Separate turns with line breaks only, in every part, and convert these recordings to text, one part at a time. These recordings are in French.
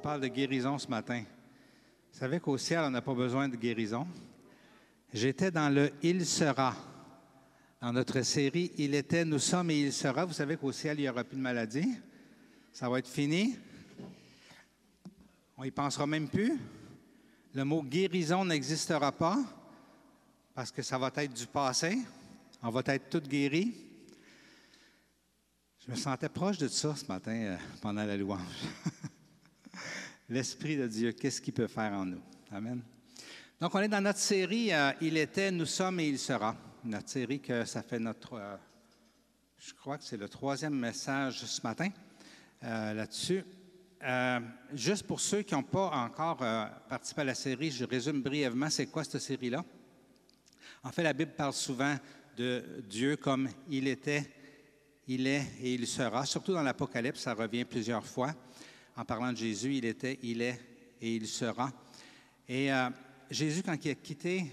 parle de guérison ce matin. Vous savez qu'au ciel, on n'a pas besoin de guérison. J'étais dans le « Il sera ». Dans notre série « Il était, nous sommes et il sera ». Vous savez qu'au ciel, il n'y aura plus de maladie. Ça va être fini. On n'y pensera même plus. Le mot « guérison » n'existera pas parce que ça va être du passé. On va être tous guéris. Je me sentais proche de ça ce matin pendant la louange. L'Esprit de Dieu, qu'est-ce qu'il peut faire en nous? Amen. Donc, on est dans notre série « Il était, nous sommes et il sera ». Notre série que ça fait notre... je crois que c'est le 3e message ce matin là-dessus. Juste pour ceux qui n'ont pas encore participé à la série, je résume brièvement c'est quoi cette série-là. En fait, la Bible parle souvent de Dieu comme « Il était ». Il est et il sera. Surtout dans l'Apocalypse, ça revient plusieurs fois. En parlant de Jésus, il était, il est et il sera. Et Jésus, quand il a quitté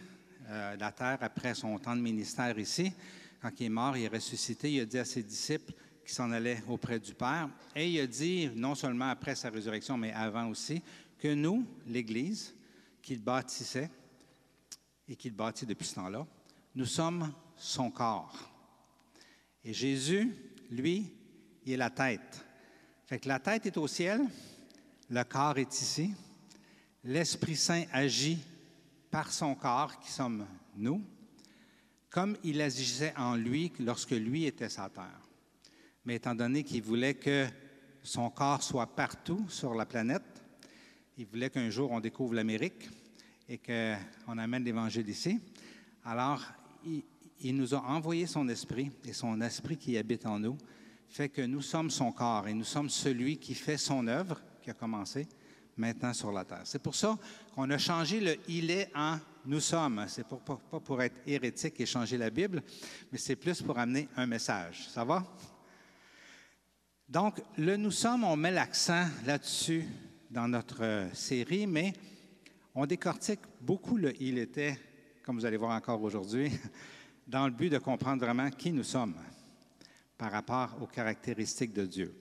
la terre après son temps de ministère ici, quand il est mort, il est ressuscité, il a dit à ses disciples qu'il s'en allait auprès du Père. Et il a dit, non seulement après sa résurrection, mais avant aussi, que nous, l'Église, qu'il bâtissait et qu'il bâtit depuis ce temps-là, nous sommes son corps. Et Jésus, lui, il est la tête. Fait que la tête est au ciel, le corps est ici. L'Esprit Saint agit par son corps, qui sommes nous, comme il agissait en lui lorsque lui était sur terre. Mais étant donné qu'il voulait que son corps soit partout sur la planète, il voulait qu'un jour on découvre l'Amérique et qu'on amène l'Évangile ici. Alors, il nous a envoyé son esprit, et son esprit qui habite en nous fait que nous sommes son corps et nous sommes celui qui fait son œuvre, qui a commencé maintenant sur la terre. C'est pour ça qu'on a changé le « il est » en « nous sommes ». C'est pas pour être hérétique et changer la Bible, mais c'est plus pour amener un message. Ça va? Donc, le « nous sommes », on met l'accent là-dessus dans notre série, mais on décortique beaucoup le « il était », comme vous allez voir encore aujourd'hui, dans le but de comprendre vraiment qui nous sommes par rapport aux caractéristiques de Dieu.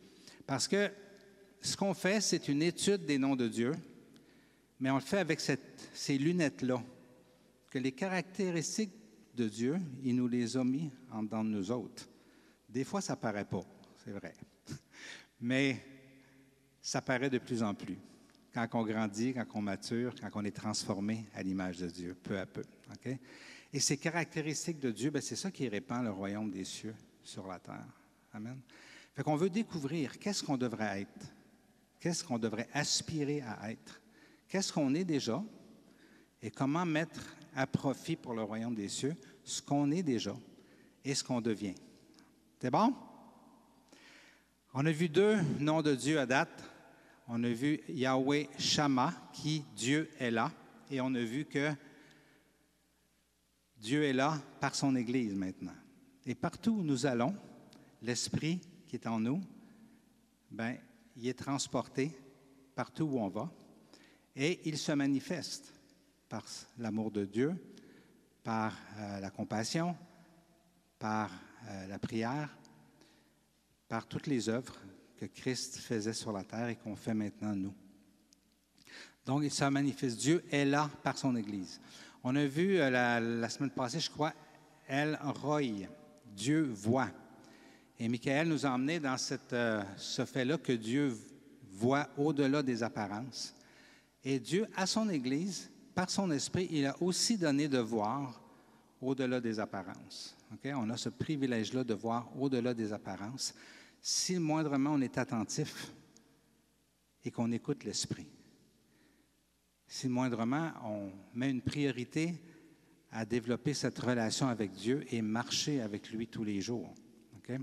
Parce que ce qu'on fait, c'est une étude des noms de Dieu, mais on le fait avec ces lunettes-là, que les caractéristiques de Dieu, il nous les a mis en dedans de nous autres. Des fois, ça ne paraît pas, c'est vrai, mais ça paraît de plus en plus. Quand on grandit, quand on mature, quand on est transformé à l'image de Dieu, peu à peu. Okay? Et ces caractéristiques de Dieu, bien, c'est ça qui répand le royaume des cieux sur la terre. Amen. Fait qu'on veut découvrir qu'est-ce qu'on devrait être, qu'est-ce qu'on devrait aspirer à être, qu'est-ce qu'on est déjà et comment mettre à profit pour le royaume des cieux ce qu'on est déjà et ce qu'on devient. C'est bon? On a vu 2 noms de Dieu à date. On a vu Yahweh Shammah, qui Dieu est là, et on a vu que Dieu est là par son Église maintenant. Et partout où nous allons, l'Esprit qui est en nous, bien, il est transporté partout où on va et il se manifeste par l'amour de Dieu, par la compassion, par la prière, par toutes les œuvres que Christ faisait sur la terre et qu'on fait maintenant nous. Donc, il se manifeste. Dieu est là par son Église. On a vu la semaine passée, je crois, El Roi, Dieu voit. Et Michael nous a emmenés dans ce fait-là que Dieu voit au-delà des apparences. Et Dieu, à son Église, par son Esprit, il a aussi donné de voir au-delà des apparences. Okay? On a ce privilège-là de voir au-delà des apparences, si moindrement on est attentif et qu'on écoute l'Esprit. Si moindrement on met une priorité à développer cette relation avec Dieu et marcher avec lui tous les jours. Okay?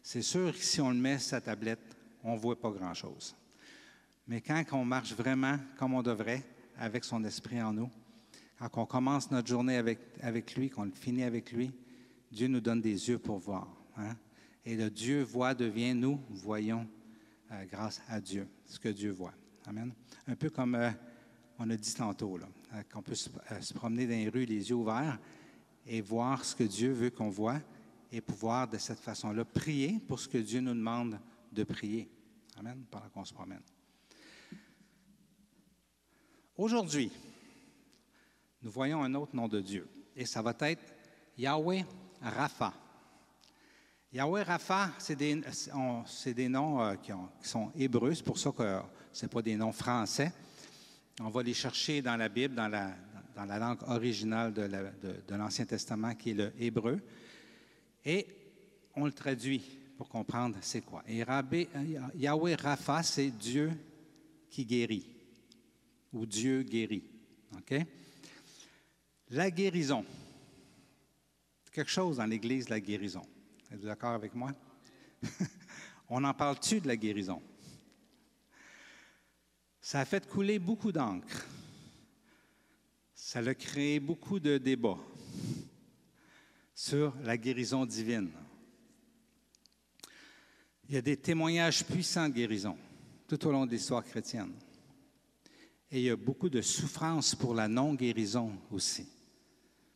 C'est sûr que si on le met sur sa tablette, on ne voit pas grand-chose. Mais quand on marche vraiment comme on devrait, avec son esprit en nous, quand on commence notre journée avec lui, qu'on le finit avec lui, Dieu nous donne des yeux pour voir. Hein? Et le Dieu voit devient nous voyons grâce à Dieu, ce que Dieu voit. Amen. Un peu comme on a dit tantôt, là, qu'on peut se promener dans les rues les yeux ouverts et voir ce que Dieu veut qu'on voit et pouvoir de cette façon-là prier pour ce que Dieu nous demande de prier. Amen, pendant qu'on se promène. Aujourd'hui, nous voyons un autre nom de Dieu, et ça va être Yahweh Rapha. Yahweh Rapha, c'est des noms qui sont hébreux, c'est pour ça que ce pas des noms français. On va les chercher dans la Bible, dans la langue originale de l'Ancien Testament, qui est le hébreu, et on le traduit pour comprendre c'est quoi. Et Yahweh Rapha, c'est Dieu qui guérit, ou Dieu guérit. OK? La guérison. Quelque chose dans l'Église, la guérison. Êtes-vous d'accord avec moi? On en parle-tu de la guérison? Ça a fait couler beaucoup d'encre. Ça a créé beaucoup de débats sur la guérison divine. Il y a des témoignages puissants de guérison tout au long de l'histoire chrétienne. Et il y a beaucoup de souffrance pour la non-guérison aussi.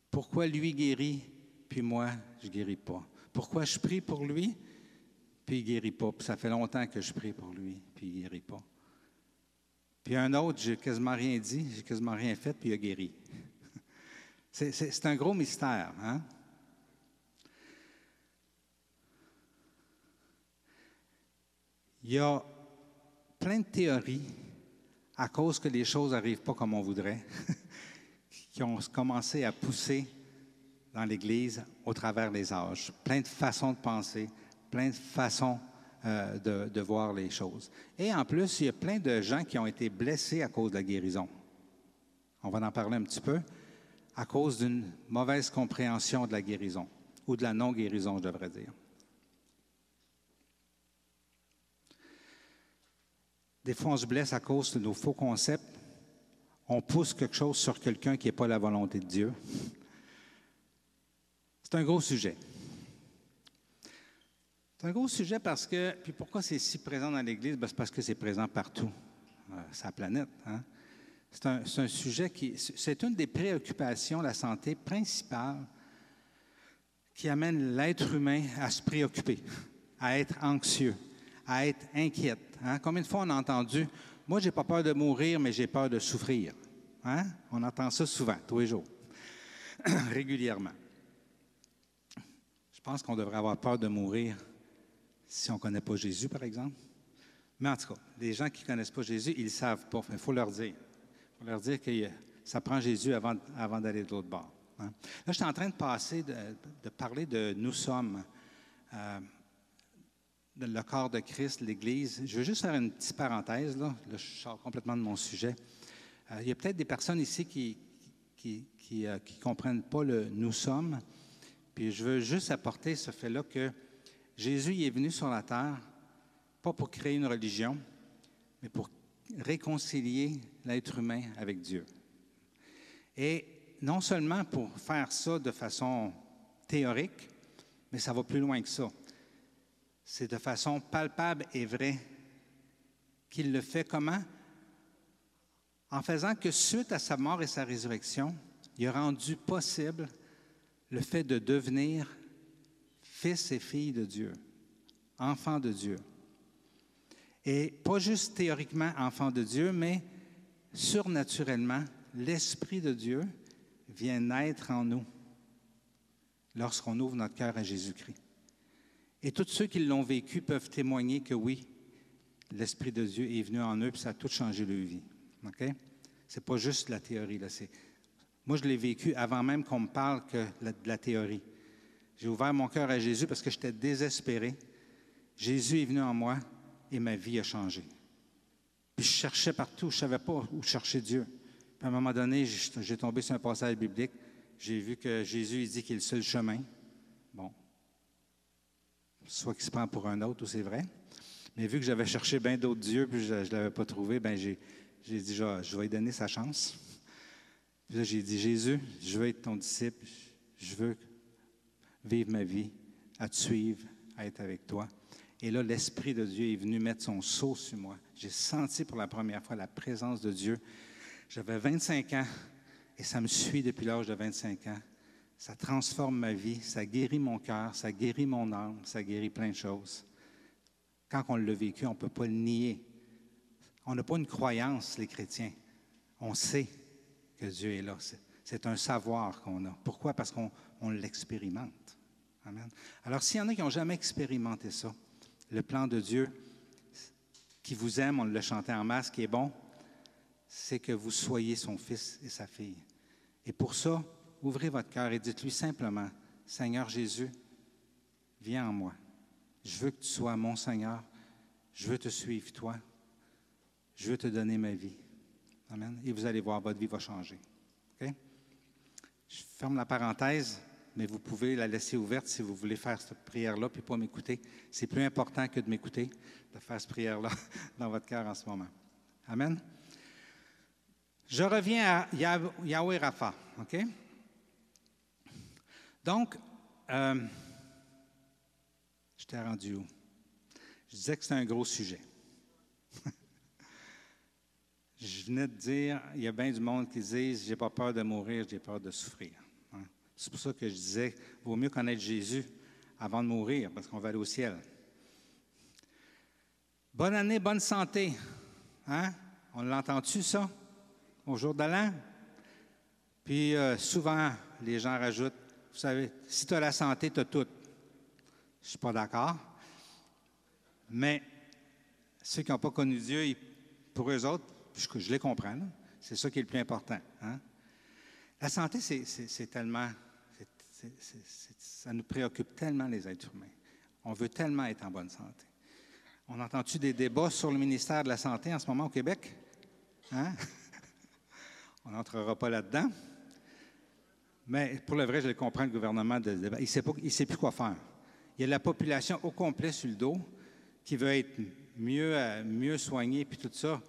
Pourquoi lui guérit, puis moi, je ne guéris pas? Pourquoi je prie pour lui, puis il ne guérit pas? Puis ça fait longtemps que je prie pour lui, puis il ne guérit pas. Puis un autre, j'ai quasiment rien dit, j'ai quasiment rien fait, puis il a guéri. C'est un gros mystère, hein? Il y a plein de théories à cause que les choses n'arrivent pas comme on voudrait, qui ont commencé à pousser dans l'Église au travers des âges. Plein de façons de penser, plein de façons de voir les choses. Et en plus, il y a plein de gens qui ont été blessés à cause de la guérison. On va en parler un petit peu, à cause d'une mauvaise compréhension de la guérison, ou de la non-guérison, je devrais dire. Des fois, on se blesse à cause de nos faux concepts. On pousse quelque chose sur quelqu'un qui n'est pas la volonté de Dieu. C'est un gros sujet. C'est un gros sujet parce que, puis pourquoi c'est si présent dans l'Église? Ben, c'est parce que c'est présent partout, sur la planète. Hein? C'est un sujet c'est une des préoccupations, la santé principale, qui amène l'être humain à se préoccuper, à être anxieux, à être inquiète. Hein? Combien de fois on a entendu « Moi, je n'ai pas peur de mourir, mais j'ai peur de souffrir. » Hein? On entend ça souvent, tous les jours, régulièrement. Je pense qu'on devrait avoir peur de mourir si on ne connaît pas Jésus, par exemple. Mais en tout cas, les gens qui ne connaissent pas Jésus, ils ne le savent pas. Il faut leur dire. Il faut leur dire que ça prend Jésus avant d'aller de l'autre bord. Hein? Là, je suis en train de parler de « nous sommes ». Le corps de Christ, l'Église. Je veux juste faire une petite parenthèse, là je sors complètement de mon sujet. Il y a peut-être des personnes ici qui ne comprennent pas le « nous sommes », puis je veux juste apporter ce fait-là que Jésus est venu sur la terre, pas pour créer une religion, mais pour réconcilier l'être humain avec Dieu. Et non seulement pour faire ça de façon théorique, mais ça va plus loin que ça. C'est de façon palpable et vraie qu'il le fait comment? En faisant que suite à sa mort et sa résurrection, il a rendu possible le fait de devenir fils et filles de Dieu, enfants de Dieu. Et pas juste théoriquement enfants de Dieu, mais surnaturellement, l'Esprit de Dieu vient naître en nous lorsqu'on ouvre notre cœur à Jésus-Christ. Et tous ceux qui l'ont vécu peuvent témoigner que oui, l'Esprit de Dieu est venu en eux et ça a tout changé leur vie. OK? C'est pas juste la théorie. Là, moi, je l'ai vécu avant même qu'on me parle de la théorie. J'ai ouvert mon cœur à Jésus parce que j'étais désespéré. Jésus est venu en moi et ma vie a changé. Puis je cherchais partout, je ne savais pas où chercher Dieu. Puis à un moment donné, j'ai tombé sur un passage biblique. J'ai vu que Jésus il dit qu'il est le seul chemin. Bon. Soit qu'il se prend pour un autre ou c'est vrai. Mais vu que j'avais cherché bien d'autres dieux puis je ne l'avais pas trouvé, bien j'ai dit, je vais lui donner sa chance. Puis là, j'ai dit, Jésus, je veux être ton disciple. Je veux vivre ma vie, à te suivre, à être avec toi. Et là, l'Esprit de Dieu est venu mettre son sceau sur moi. J'ai senti pour la première fois la présence de Dieu. J'avais 25 ans et ça me suit depuis l'âge de 25 ans. Ça transforme ma vie, ça guérit mon cœur, ça guérit mon âme, ça guérit plein de choses. Quand on l'a vécu, on ne peut pas le nier. On n'a pas une croyance, les chrétiens. On sait que Dieu est là. C'est un savoir qu'on a. Pourquoi? Parce qu'on l'expérimente. Amen. Alors, s'il y en a qui n'ont jamais expérimenté ça, le plan de Dieu qui vous aime, on l'a chanté en masse, qui est bon, c'est que vous soyez son fils et sa fille. Et pour ça, ouvrez votre cœur et dites-lui simplement, Seigneur Jésus, viens en moi. Je veux que tu sois mon Seigneur. Je veux te suivre, toi. Je veux te donner ma vie. Amen. Et vous allez voir, votre vie va changer. OK? Je ferme la parenthèse, mais vous pouvez la laisser ouverte si vous voulez faire cette prière-là puis pas m'écouter. C'est plus important que de m'écouter, de faire cette prière-là dans votre cœur en ce moment. Amen. Je reviens à Yahweh Rapha. OK? Donc, je t'ai rendu où? Je disais que c'était un gros sujet. Je venais de dire, il y a bien du monde qui disent, j'ai pas peur de mourir, j'ai peur de souffrir. Hein? C'est pour ça que je disais, il vaut mieux connaître Jésus avant de mourir, parce qu'on va aller au ciel. Bonne année, bonne santé. Hein? On l'entend-tu, ça, au jour de l'an? Puis souvent, les gens rajoutent, vous savez, si tu as la santé, tu as tout. Je ne suis pas d'accord. Mais ceux qui n'ont pas connu Dieu, pour eux autres, je les comprends, là, c'est ça qui est le plus important. Hein? La santé, c'est tellement, ça nous préoccupe tellement les êtres humains. On veut tellement être en bonne santé. On entend-tu des débats sur le ministère de la Santé en ce moment au Québec? Hein? On n'entrera pas là-dedans. Mais pour le vrai, je le comprends, le gouvernement, il ne sait plus quoi faire. Il y a la population au complet sur le dos qui veut être mieux soignée, puis tout ça.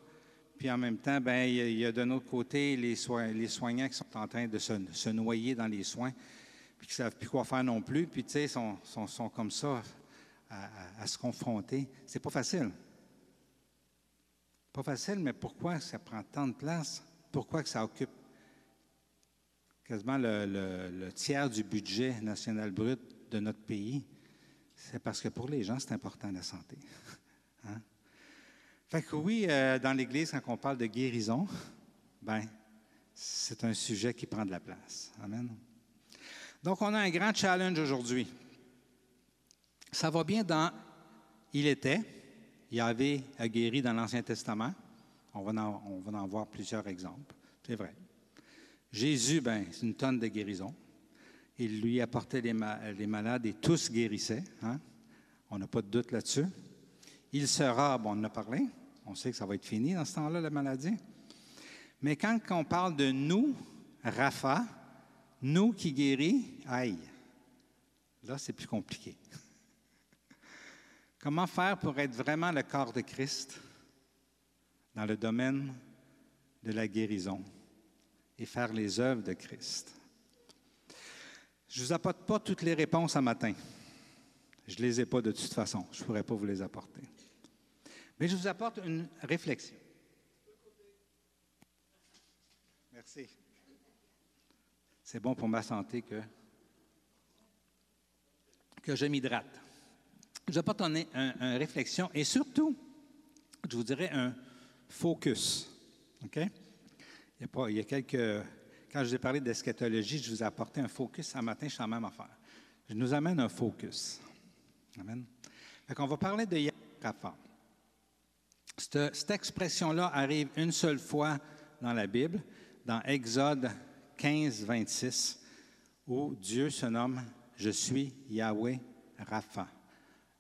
Puis en même temps, bien, il y a de notre côté les soignants qui sont en train de se noyer dans les soins, puis qui ne savent plus quoi faire non plus, puis tu sais, sont comme ça à se confronter. C'est pas facile. Pas facile, mais pourquoi ça prend tant de place? Pourquoi que ça occupe quasiment le tiers du budget national brut de notre pays? C'est parce que pour les gens, c'est important la santé. Hein? Fait que oui, dans l'Église, quand on parle de guérison, ben, c'est un sujet qui prend de la place. Amen. Donc, on a un grand challenge aujourd'hui. Ça va bien dans Il était. Yahvé a guéri dans l'Ancien Testament. On va en voir plusieurs exemples. C'est vrai. Jésus, ben, c'est une tonne de guérison. Il lui apportait les malades et tous guérissaient. Hein? On n'a pas de doute là-dessus. Il sera, bon, on en a parlé. On sait que ça va être fini dans ce temps-là, la maladie. Mais quand on parle de nous, Rapha, nous qui guérit, aïe, là, c'est plus compliqué. Comment faire pour être vraiment le corps de Christ dans le domaine de la guérison et faire les œuvres de Christ? Je ne vous apporte pas toutes les réponses ce matin. Je ne les ai pas de toute façon. Je ne pourrais pas vous les apporter. Mais je vous apporte une réflexion. Merci. C'est bon pour ma santé que je m'hydrate. Je vous apporte une réflexion et surtout, je vous dirais un focus. OK? Il y a quelques... Quand je vous ai parlé d'eschatologie, je vous ai apporté un focus. Ce matin, je suis en même affaire. Je nous amène un focus. Amen. Fait qu'on va parler de Yahweh Rapha. Cette expression-là arrive une seule fois dans la Bible, dans Exode 15, 26, où Dieu se nomme « Je suis Yahweh Rapha »,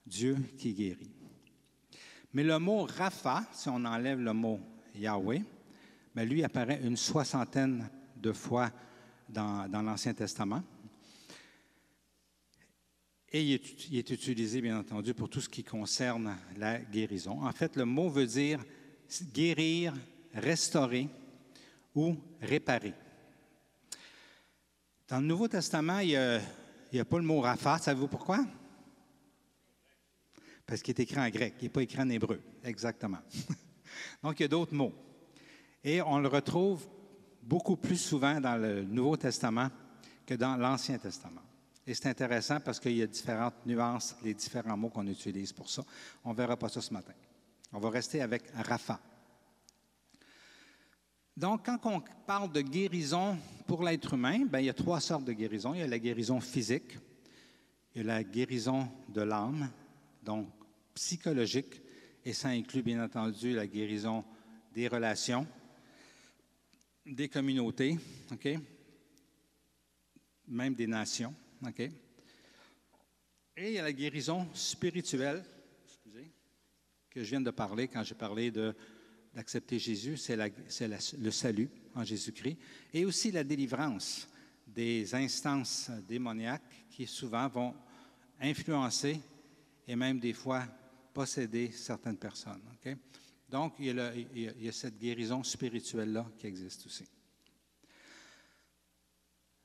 Dieu qui guérit. Mais le mot « Rapha », si on enlève le mot « Yahweh », bien, lui apparaît une soixantaine de fois dans l'Ancien Testament. Et il est utilisé, bien entendu, pour tout ce qui concerne la guérison. En fait, le mot veut dire guérir, restaurer ou réparer. Dans le Nouveau Testament, il n'y a pas le mot Rapha. Savez-vous pourquoi? Parce qu'il est écrit en grec, il n'est pas écrit en hébreu. Exactement. Donc, il y a d'autres mots. Et on le retrouve beaucoup plus souvent dans le Nouveau Testament que dans l'Ancien Testament. Et c'est intéressant parce qu'il y a différentes nuances, les différents mots qu'on utilise pour ça. On ne verra pas ça ce matin. On va rester avec Rapha. Donc, quand on parle de guérison pour l'être humain, bien, il y a 3 sortes de guérison. Il y a la guérison physique, il y a la guérison de l'âme, donc psychologique, et ça inclut bien entendu la guérison des relations, des communautés, OK? Même des nations, OK? Et il y a la guérison spirituelle, que je viens de parler quand j'ai parlé d'accepter Jésus, c'est le salut en Jésus-Christ, et aussi la délivrance des instances démoniaques qui souvent vont influencer et même des fois posséder certaines personnes. Okay? Donc, il y a cette guérison spirituelle-là qui existe aussi.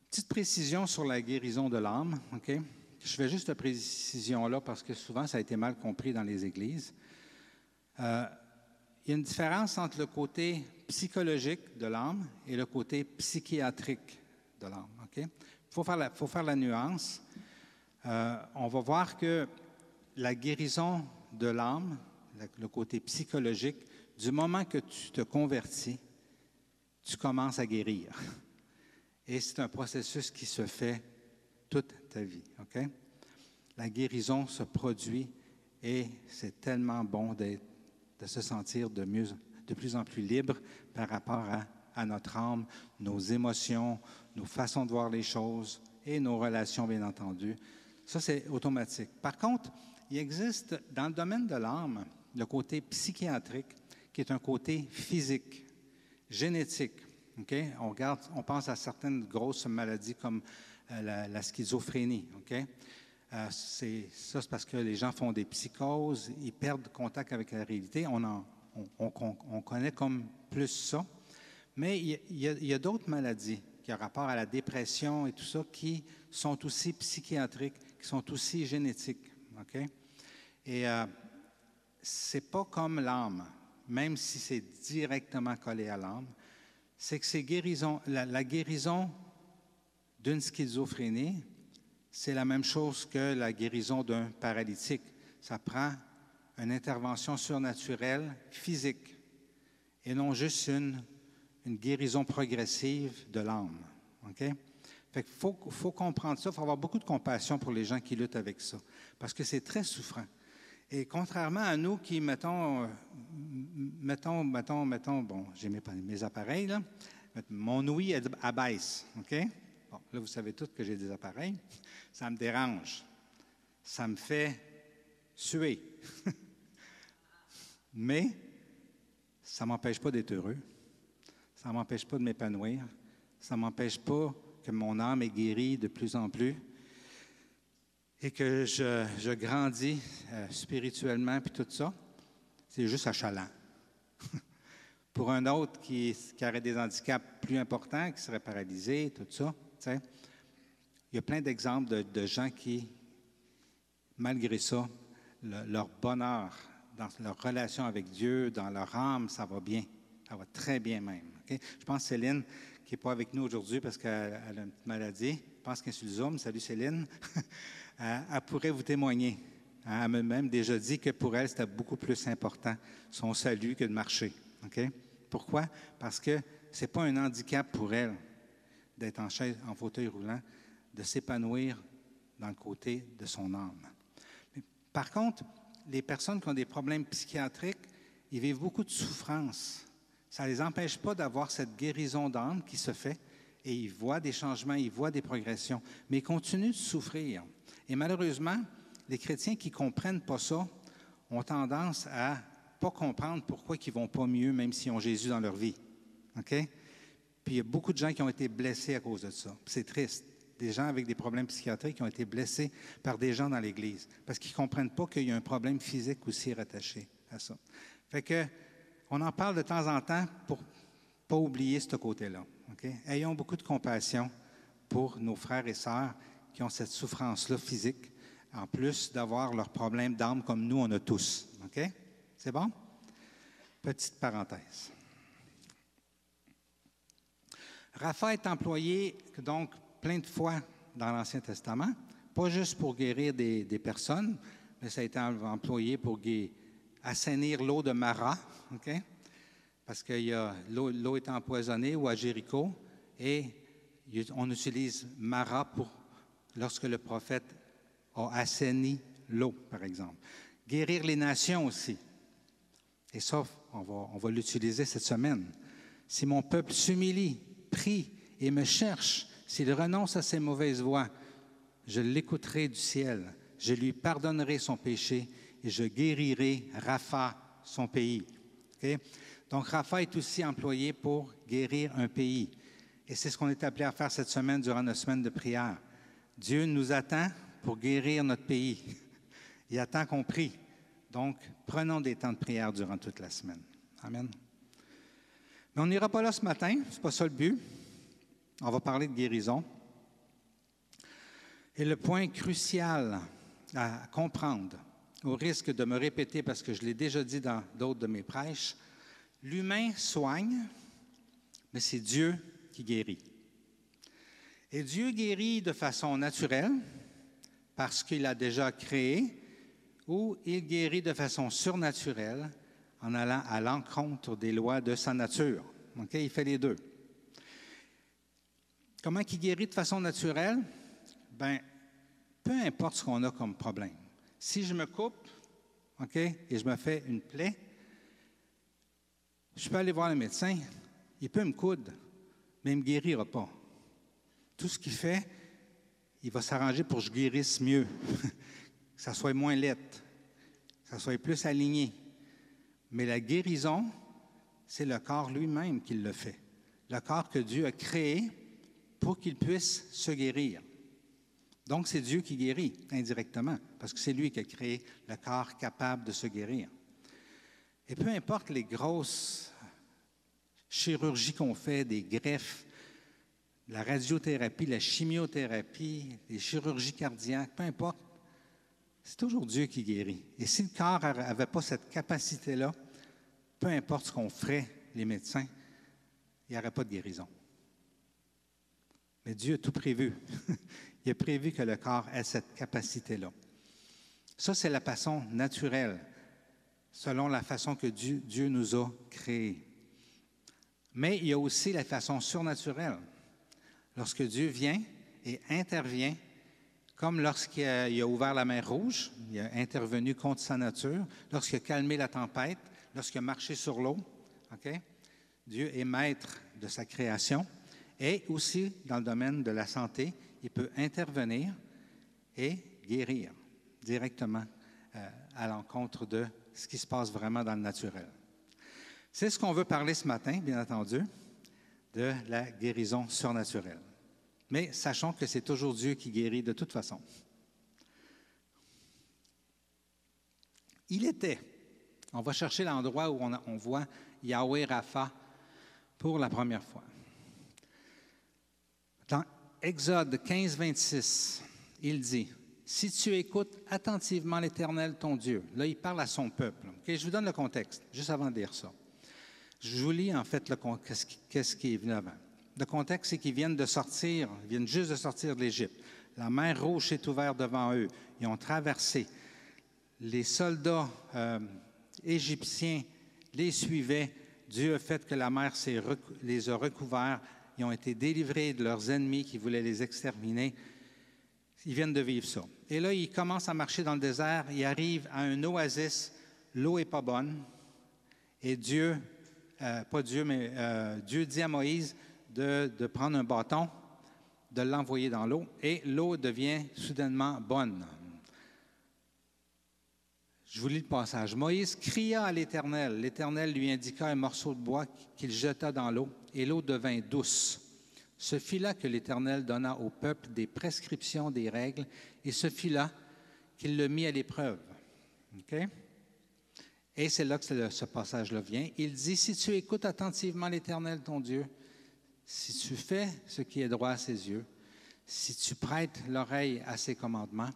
Petite précision sur la guérison de l'âme. Okay? Je fais juste cette précision-là parce que souvent, ça a été mal compris dans les églises. Il y a une différence entre le côté psychologique de l'âme et le côté psychiatrique de l'âme. Okay? Faut faire la nuance. On va voir que la guérison de l'âme, le côté psychologique, du moment que tu te convertis, tu commences à guérir. Et c'est un processus qui se fait toute ta vie. Okay? La guérison se produit et c'est tellement bon de se sentir de plus en plus libre par rapport à notre âme, nos émotions, nos façons de voir les choses et nos relations, bien entendu. Ça, c'est automatique. Par contre, il existe dans le domaine de l'âme le côté psychiatrique qui est un côté physique, génétique. Okay? On pense à certaines grosses maladies comme la schizophrénie. Okay? C'est parce que les gens font des psychoses, ils perdent contact avec la réalité. On connaît comme plus ça. Mais il y a d'autres maladies qui ont rapport à la dépression et tout ça qui sont aussi psychiatriques, qui sont aussi génétiques. Okay? Et c'est pas comme l'âme, même si c'est directement collé à l'âme, c'est que la guérison d'une schizophrénie, c'est la même chose que la guérison d'un paralytique. Ça prend une intervention surnaturelle, physique, et non juste une guérison progressive de l'âme. Okay? Fait qu'il faut comprendre ça, il faut avoir beaucoup de compassion pour les gens qui luttent avec ça, parce que c'est très souffrant. Et contrairement à nous qui, mettons, bon, j'ai mes appareils, là, mon ouïe abaisse, OK? Bon, là, vous savez tous que j'ai des appareils. Ça me dérange. Ça me fait suer. Mais ça ne m'empêche pas d'être heureux. Ça ne m'empêche pas de m'épanouir. Ça ne m'empêche pas que mon âme est guérie de plus en plus et que je grandis spirituellement puis tout ça. C'est juste achalant. Pour un autre qui aurait des handicaps plus importants, qui serait paralysé, tout ça, tu sais, il y a plein d'exemples de gens qui, malgré ça, leur bonheur, dans leur relation avec Dieu, dans leur âme, ça va bien. Ça va très bien même. Okay? Je pense que Céline, qui n'est pas avec nous aujourd'hui parce qu'elle a une petite maladie, je pense qu'elle est sur le Zoom. Salut Céline. Elle pourrait vous témoigner. Elle m'a même déjà dit que pour elle, c'était beaucoup plus important son salut que de marcher. Okay? Pourquoi? Parce que ce n'est pas un handicap pour elle d'être en fauteuil roulant, de s'épanouir dans le côté de son âme. Mais, par contre, les personnes qui ont des problèmes psychiatriques, ils vivent beaucoup de souffrance. Ça ne les empêche pas d'avoir cette guérison d'âme qui se fait et ils voient des changements, ils voient des progressions, mais ils continuent de souffrir. Et malheureusement, les chrétiens qui ne comprennent pas ça ont tendance à ne pas comprendre pourquoi ils ne vont pas mieux, même s'ils ont Jésus dans leur vie. OK? Puis il y a beaucoup de gens qui ont été blessés à cause de ça. Puis c'est triste. Des gens avec des problèmes psychiatriques qui ont été blessés par des gens dans l'Église parce qu'ils ne comprennent pas qu'il y a un problème physique aussi rattaché à ça. Fait que on en parle de temps en temps pour ne pas oublier ce côté-là. Okay? Ayons beaucoup de compassion pour nos frères et sœurs qui ont cette souffrance-là physique, en plus d'avoir leurs problèmes d'âme comme nous, on a tous. OK? C'est bon? Petite parenthèse. Rapha est employé donc plein de fois dans l'Ancien Testament, pas juste pour guérir des personnes, mais ça a été employé pour assainir l'eau de Mara. Okay? parce que l'eau est empoisonnée, ou à Jéricho, et on utilise Mara lorsque le prophète a assaini l'eau, par exemple. Guérir les nations aussi. Et ça, on va l'utiliser cette semaine. Si mon peuple s'humilie, prie et me cherche, s'il renonce à ses mauvaises voies, je l'écouterai du ciel, je lui pardonnerai son péché et je guérirai Rapha, son pays. Okay? Donc, Rapha est aussi employé pour guérir un pays. Et c'est ce qu'on est appelé à faire cette semaine durant notre semaine de prière. Dieu nous attend pour guérir notre pays. Il attend qu'on prie. Donc, prenons des temps de prière durant toute la semaine. Amen. Mais on n'ira pas là ce matin, ce n'est pas ça le but. On va parler de guérison. Et le point crucial à comprendre, au risque de me répéter parce que je l'ai déjà dit dans d'autres de mes prêches, l'humain soigne, mais c'est Dieu qui guérit. Et Dieu guérit de façon naturelle parce qu'il a déjà créé, ou il guérit de façon surnaturelle en allant à l'encontre des lois de sa nature. Okay? Il fait les deux. Comment il guérit de façon naturelle? Bien, peu importe ce qu'on a comme problème. Si je me coupe, OK, et je me fais une plaie, je peux aller voir le médecin, il peut me coudre, mais il ne me guérira pas. Tout ce qu'il fait, il va s'arranger pour que je guérisse mieux, que ça soit moins laid, que ça soit plus aligné. Mais la guérison, c'est le corps lui-même qui le fait. Le corps que Dieu a créé pour qu'il puisse se guérir. Donc, c'est Dieu qui guérit indirectement, parce que c'est lui qui a créé le corps capable de se guérir. Et peu importe les grosses chirurgies qu'on fait, des greffes, la radiothérapie, la chimiothérapie, les chirurgies cardiaques, peu importe, c'est toujours Dieu qui guérit. Et si le corps n'avait pas cette capacité-là, peu importe ce qu'on ferait, les médecins, il n'y aurait pas de guérison. Mais Dieu a tout prévu. Il a prévu que le corps ait cette capacité-là. Ça, c'est la façon naturelle, selon la façon que Dieu nous a créés. Mais il y a aussi la façon surnaturelle. Lorsque Dieu vient et intervient, comme lorsqu'il a ouvert la mer Rouge, il a intervenu contre sa nature, lorsqu'il a calmé la tempête, lorsqu'il a marché sur l'eau, okay? Dieu est maître de sa création. Et aussi, dans le domaine de la santé, il peut intervenir et guérir directement à l'encontre de ce qui se passe vraiment dans le naturel. C'est ce qu'on veut parler ce matin, bien entendu, de la guérison surnaturelle. Mais sachons que c'est toujours Dieu qui guérit de toute façon. On va chercher l'endroit où on voit Yahweh Rapha pour la première fois. Dans Exode 15, 26, il dit, « Si tu écoutes attentivement l'Éternel, ton Dieu. » Là, il parle à son peuple. Okay? Je vous donne le contexte, juste avant de dire ça. Je vous lis en fait qu'est-ce qui est venu avant. Le contexte, c'est qu'ils viennent juste de sortir de l'Égypte. La mer Rouge s'est ouverte devant eux. Ils ont traversé. Les soldats égyptiens les suivaient. Dieu a fait que la mer les a recouverts. Ils ont été délivrés de leurs ennemis qui voulaient les exterminer. Ils viennent de vivre ça. Et là, ils commencent à marcher dans le désert. Ils arrivent à un oasis. L'eau n'est pas bonne. Et Dieu dit à Moïse de prendre un bâton, de l'envoyer dans l'eau, et l'eau devient soudainement bonne. Je vous lis le passage. Moïse cria à l'Éternel. L'Éternel lui indiqua un morceau de bois qu'il jeta dans l'eau, et l'eau devint douce. Ce fut là que l'Éternel donna au peuple des prescriptions, des règles, et ce fut là qu'il le mit à l'épreuve. Okay? Et c'est là que ce passage-là vient. Il dit, « Si tu écoutes attentivement l'Éternel, ton Dieu, si tu fais ce qui est droit à ses yeux, si tu prêtes l'oreille à ses commandements,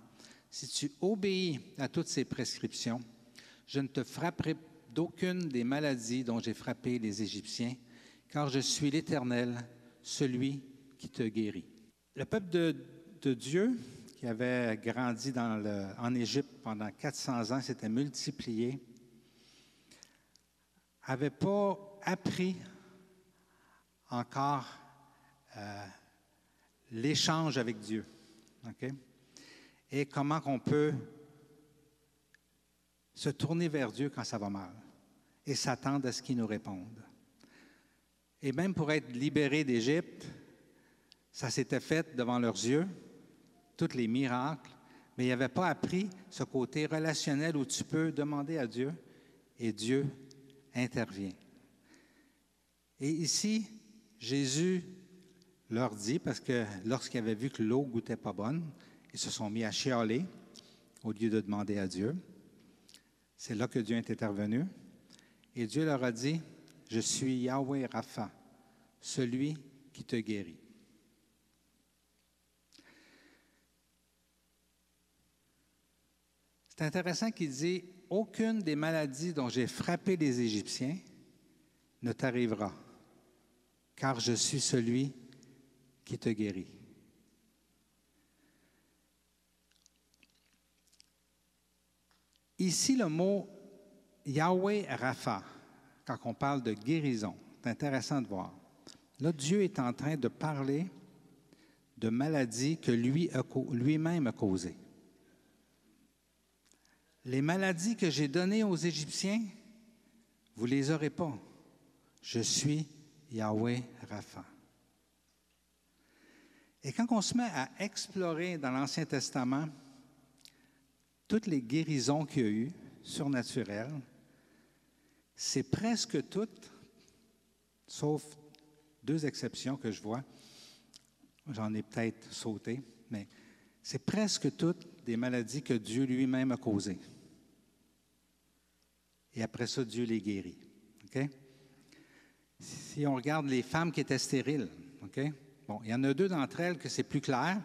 si tu obéis à toutes ses prescriptions, je ne te frapperai d'aucune des maladies dont j'ai frappé les Égyptiens, car je suis l'Éternel, celui qui te guérit. » Le peuple de Dieu, qui avait grandi en Égypte pendant 400 ans, s'était multiplié, n'avait pas appris encore l'échange avec Dieu. Okay? Et comment on peut se tourner vers Dieu quand ça va mal et s'attendre à ce qu'il nous réponde. Et même pour être libéré d'Égypte, ça s'était fait devant leurs yeux, tous les miracles, mais ils n'avaient pas appris ce côté relationnel où tu peux demander à Dieu et Dieu intervient. Et ici, Jésus leur dit, parce que lorsqu'ils avaient vu que l'eau goûtait pas bonne, ils se sont mis à chialer au lieu de demander à Dieu. C'est là que Dieu est intervenu. Et Dieu leur a dit, « Je suis Yahweh Rapha, celui qui te guérit. » C'est intéressant qu'il dit, « Aucune des maladies dont j'ai frappé les Égyptiens ne t'arrivera, car je suis celui qui te guérit. » Ici, le mot Yahweh Rapha, quand on parle de guérison, c'est intéressant de voir. Là, Dieu est en train de parler de maladies que lui-même a causées. Les maladies que j'ai données aux Égyptiens, vous ne les aurez pas. Je suis Yahweh Rapha. Et quand on se met à explorer dans l'Ancien Testament toutes les guérisons qu'il y a eu, surnaturelles, c'est presque toutes, sauf 2 exceptions que je vois, j'en ai peut-être sauté, mais c'est presque toutes des maladies que Dieu lui-même a causées. Et après ça, Dieu les guérit. Okay? Si on regarde les femmes qui étaient stériles, okay? Bon, il y en a 2 d'entre elles que c'est plus clair.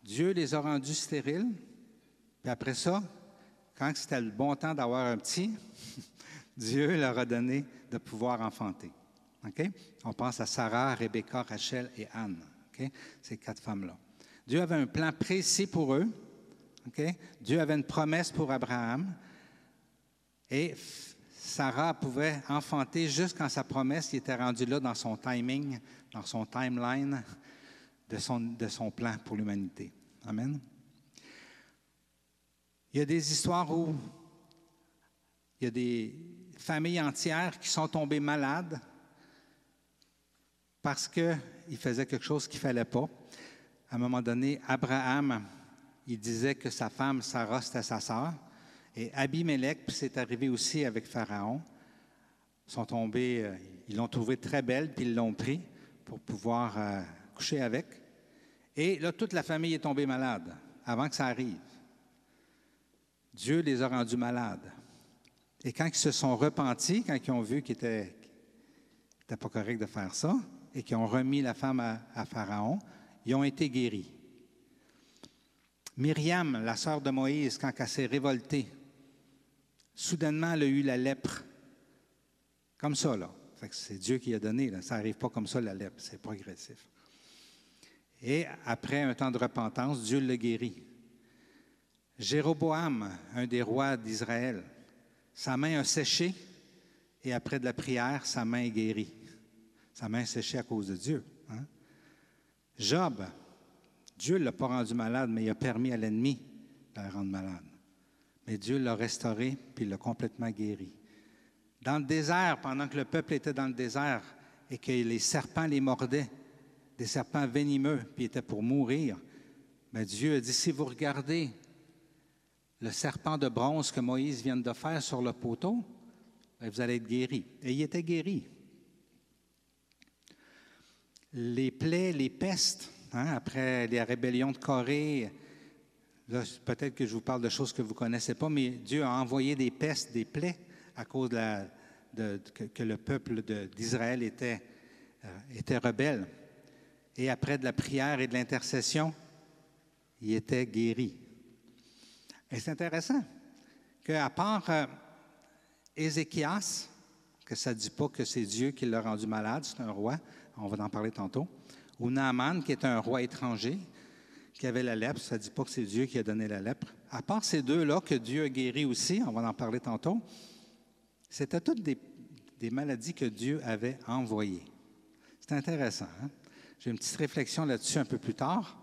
Dieu les a rendues stériles. Puis après ça, quand c'était le bon temps d'avoir un petit, Dieu leur a donné de pouvoir enfanter. Okay? On pense à Sarah, Rebecca, Rachel et Anne. Okay? Ces 4 femmes-là. Dieu avait un plan précis pour eux. Okay? Dieu avait une promesse pour Abraham. Et Sarah pouvait enfanter juste quand sa promesse était rendue là dans son timing, dans son timeline de son plan pour l'humanité. Amen. Il y a des histoires où il y a des familles entières qui sont tombées malades parce qu'ils faisaient quelque chose qu'il ne fallait pas. À un moment donné, Abraham, il disait que sa femme, Sarah, c'était sa sœur. Et Abimélec, puis c'est arrivé aussi avec Pharaon, sont tombés, ils l'ont trouvée très belle, puis ils l'ont pris pour pouvoir coucher avec. Et là, toute la famille est tombée malade avant que ça arrive. Dieu les a rendus malades. Et quand ils se sont repentis, quand ils ont vu qu'il n'était pas correct de faire ça, et qu'ils ont remis la femme à Pharaon, ils ont été guéris. Myriam, la sœur de Moïse, quand elle s'est révoltée, soudainement, elle a eu la lèpre. Comme ça, là. Fait que c'est Dieu qui a donné. Là. Ça n'arrive pas comme ça, la lèpre. C'est progressif. Et après un temps de repentance, Dieu l'a guéri. Jéroboam, un des rois d'Israël, sa main a séché et après de la prière, sa main est guérie. Sa main a séché à cause de Dieu. Hein? Job, Dieu ne l'a pas rendu malade, mais il a permis à l'ennemi de le rendre malade. Mais Dieu l'a restauré puis l'a complètement guéri. Dans le désert, pendant que le peuple était dans le désert et que les serpents les mordaient, des serpents venimeux, puis étaient pour mourir, bien, Dieu a dit, si vous regardez le serpent de bronze que Moïse vient de faire sur le poteau, bien, vous allez être guéris. Et il était guéri. Les plaies, les pestes, hein, après les rébellions de Corée, là, peut-être que je vous parle de choses que vous ne connaissez pas, mais Dieu a envoyé des pestes, des plaies, à cause que le peuple d'Israël était rebelle. Et après de la prière et de l'intercession, il était guéri. Et c'est intéressant qu'à part Ézéchias, que ça ne dit pas que c'est Dieu qui l'a rendu malade, c'est un roi, on va en parler tantôt, ou Naaman, qui est un roi étranger, qui avait la lèpre, ça ne dit pas que c'est Dieu qui a donné la lèpre. À part ces 2-là que Dieu a guéri aussi, on va en parler tantôt, c'était toutes des maladies que Dieu avait envoyées. C'est intéressant, hein? J'ai une petite réflexion là-dessus un peu plus tard,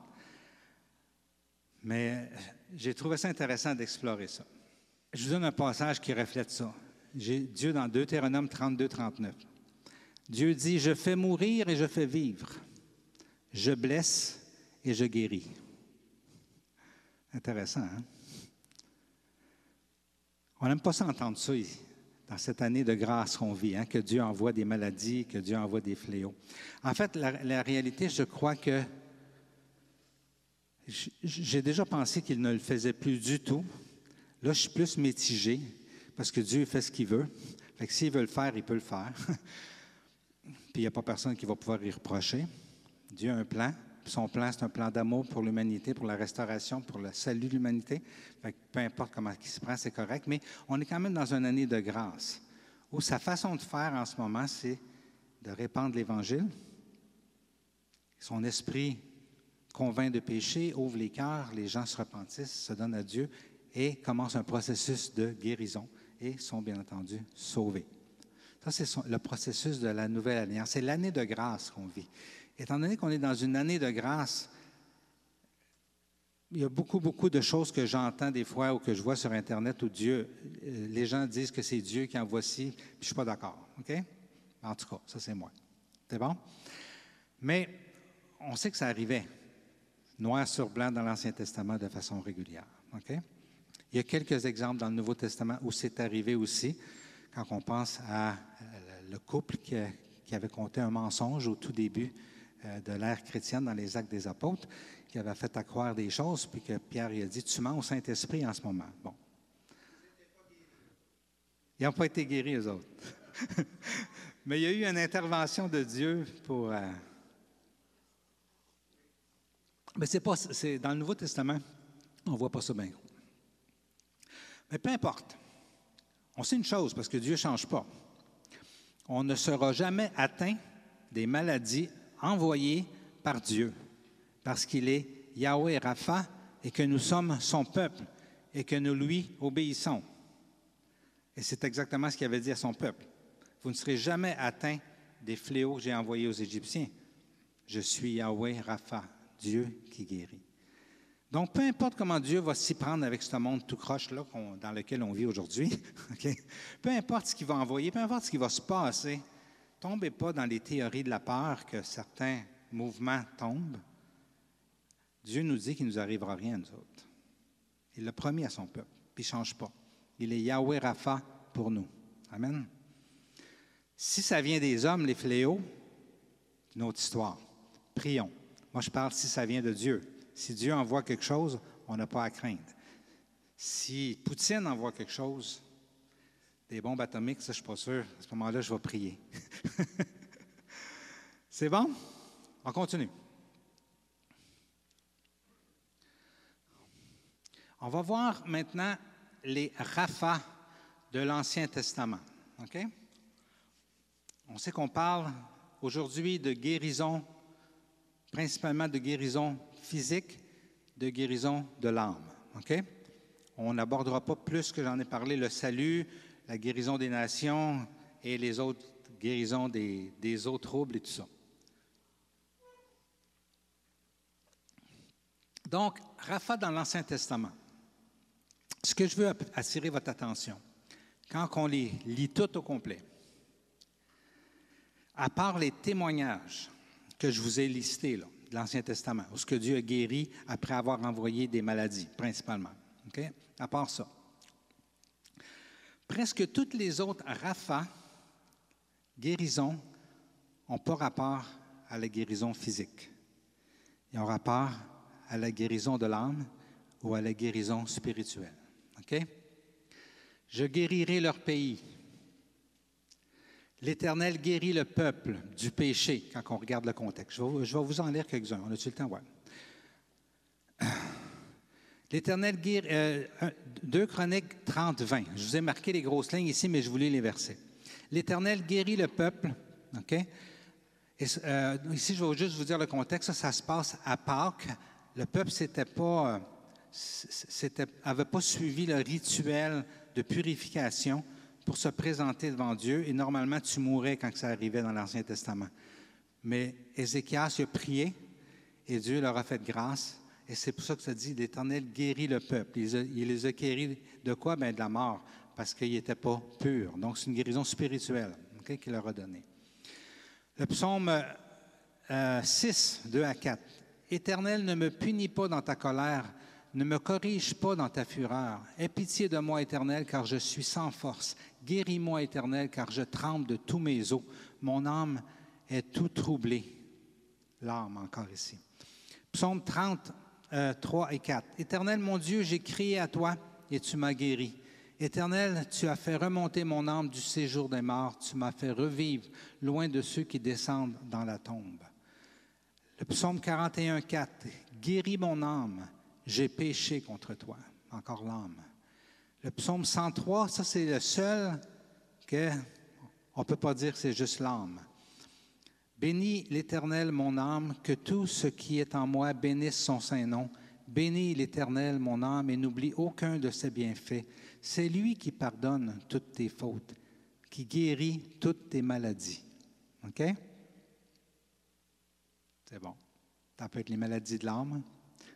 mais j'ai trouvé ça intéressant d'explorer ça. Je vous donne un passage qui reflète ça. Dieu dans Deutéronome 32, 39. Dieu dit, « Je fais mourir et je fais vivre. Je blesse et je guéris. » Intéressant, hein? On n'aime pas ça entendre ça ici, dans cette année de grâce qu'on vit, hein, que Dieu envoie des maladies, que Dieu envoie des fléaux. En fait, la réalité, je crois que j'ai déjà pensé qu'il ne le faisait plus du tout. Là, je suis plus mitigé, parce que Dieu fait ce qu'il veut. Fait que s'il veut le faire, il peut le faire. Puis il n'y a pas personne qui va pouvoir y reprocher. Dieu a un plan. Son plan, c'est un plan d'amour pour l'humanité, pour la restauration, pour le salut de l'humanité. Fait que peu importe comment il se prend, c'est correct. Mais on est quand même dans une année de grâce, où sa façon de faire en ce moment, c'est de répandre l'Évangile. Son esprit convainc de péché, ouvre les cœurs, les gens se repentissent, se donnent à Dieu et commencent un processus de guérison et sont bien entendu sauvés. Ça, c'est le processus de la nouvelle alliance. C'est l'année de grâce qu'on vit. Étant donné qu'on est dans une année de grâce, il y a beaucoup de choses que j'entends des fois ou que je vois sur Internet où les gens disent que c'est Dieu qui envoie ci, puis je ne suis pas d'accord. OK? En tout cas, ça, c'est moi. C'est bon? Mais on sait que ça arrivait, noir sur blanc dans l'Ancien Testament de façon régulière. OK? Il y a quelques exemples dans le Nouveau Testament où c'est arrivé aussi, quand on pense à le couple qui avait conté un mensonge au tout début de l'ère chrétienne dans les Actes des Apôtres, qui avait fait accroire des choses, puis que Pierre il a dit, « Tu mens au Saint-Esprit en ce moment. » Bon. Ils n'ont pas été guéris, eux autres. Mais il y a eu une intervention de Dieu pour... Mais c'est dans le Nouveau Testament, on ne voit pas ça bien gros. Mais peu importe. On sait une chose, parce que Dieu ne change pas. On ne sera jamais atteint des maladies envoyées par Dieu, parce qu'il est Yahweh Rapha et que nous sommes son peuple et que nous lui obéissons. Et c'est exactement ce qu'il avait dit à son peuple. Vous ne serez jamais atteints des fléaux que j'ai envoyés aux Égyptiens. Je suis Yahweh Rapha, Dieu qui guérit. Donc, peu importe comment Dieu va s'y prendre avec ce monde tout croche-là dans lequel on vit aujourd'hui, okay? Peu importe ce qu'il va envoyer, peu importe ce qui va se passer, tombez pas dans les théories de la peur que certains mouvements tombent. Dieu nous dit qu'il ne nous arrivera rien, nous autres. Il l'a promis à son peuple, puis il ne change pas. Il est Yahweh Rapha pour nous. Amen. Si ça vient des hommes, les fléaux, c'est une autre histoire. Prions. Moi, je parle si ça vient de Dieu. Si Dieu envoie quelque chose, on n'a pas à craindre. Si Poutine envoie quelque chose, des bombes atomiques, ça, je ne suis pas sûr. À ce moment-là, je vais prier. C'est bon? On continue. On va voir maintenant les Rapha de l'Ancien Testament. OK? On sait qu'on parle aujourd'hui de guérison, principalement de guérison physique, de guérison de l'âme. OK? On n'abordera pas plus que j'en ai parlé, le salut, la guérison des nations et les autres guérisons des autres troubles et tout ça. Donc, Rapha dans l'Ancien Testament. Ce que je veux attirer votre attention, quand on les lit tout au complet, à part les témoignages que je vous ai listés là, de l'Ancien Testament, où ce que Dieu a guéri après avoir envoyé des maladies, principalement. Okay? À part ça. Presque toutes les autres Rapha, guérisons, n'ont pas rapport à la guérison physique. Ils ont rapport à la guérison de l'âme ou à la guérison spirituelle. OK? Je guérirai leur pays. L'Éternel guérit le peuple du péché, quand on regarde le contexte. Je vais vous en lire quelques-uns. On a-tu le temps? Ouais. L'Éternel guérit... 2 Chroniques 30, 20. Je vous ai marqué les grosses lignes ici, mais je vous lis les versets. L'Éternel guérit le peuple. OK? Et, ici, je vais juste vous dire le contexte. Ça se passe à Pâques. Le peuple n'avait pas suivi le rituel de purification pour se présenter devant Dieu. Et normalement, tu mourais quand ça arrivait dans l'Ancien Testament. Mais Ézéchias a prié et Dieu leur a fait grâce. Et c'est pour ça que ça dit, l'Éternel guérit le peuple. Il les a guéris de quoi? Bien, de la mort, parce qu'ils n'étaient pas purs. Donc, c'est une guérison spirituelle qu'il leur a donnée. Le psaume 6, 2 à 4. Éternel, ne me punis pas dans ta colère, ne me corrige pas dans ta fureur. Aie pitié de moi, Éternel, car je suis sans force. Guéris-moi, Éternel, car je tremble de tous mes os. Mon âme est tout troublée. L'âme encore ici. Psaume 30, 3 et 4. Éternel, mon Dieu, j'ai crié à toi et tu m'as guéri. Éternel, tu as fait remonter mon âme du séjour des morts. Tu m'as fait revivre loin de ceux qui descendent dans la tombe. Le psaume 41, 4. Guéris mon âme, j'ai péché contre toi. Encore l'âme. Le psaume 103, ça c'est le seul qu'on ne peut pas dire que c'est juste l'âme. Bénis l'Éternel mon âme, que tout ce qui est en moi bénisse son saint nom. Bénis l'Éternel mon âme et n'oublie aucun de ses bienfaits. C'est lui qui pardonne toutes tes fautes, qui guérit toutes tes maladies. OK? C'est bon. Ça peut être les maladies de l'âme,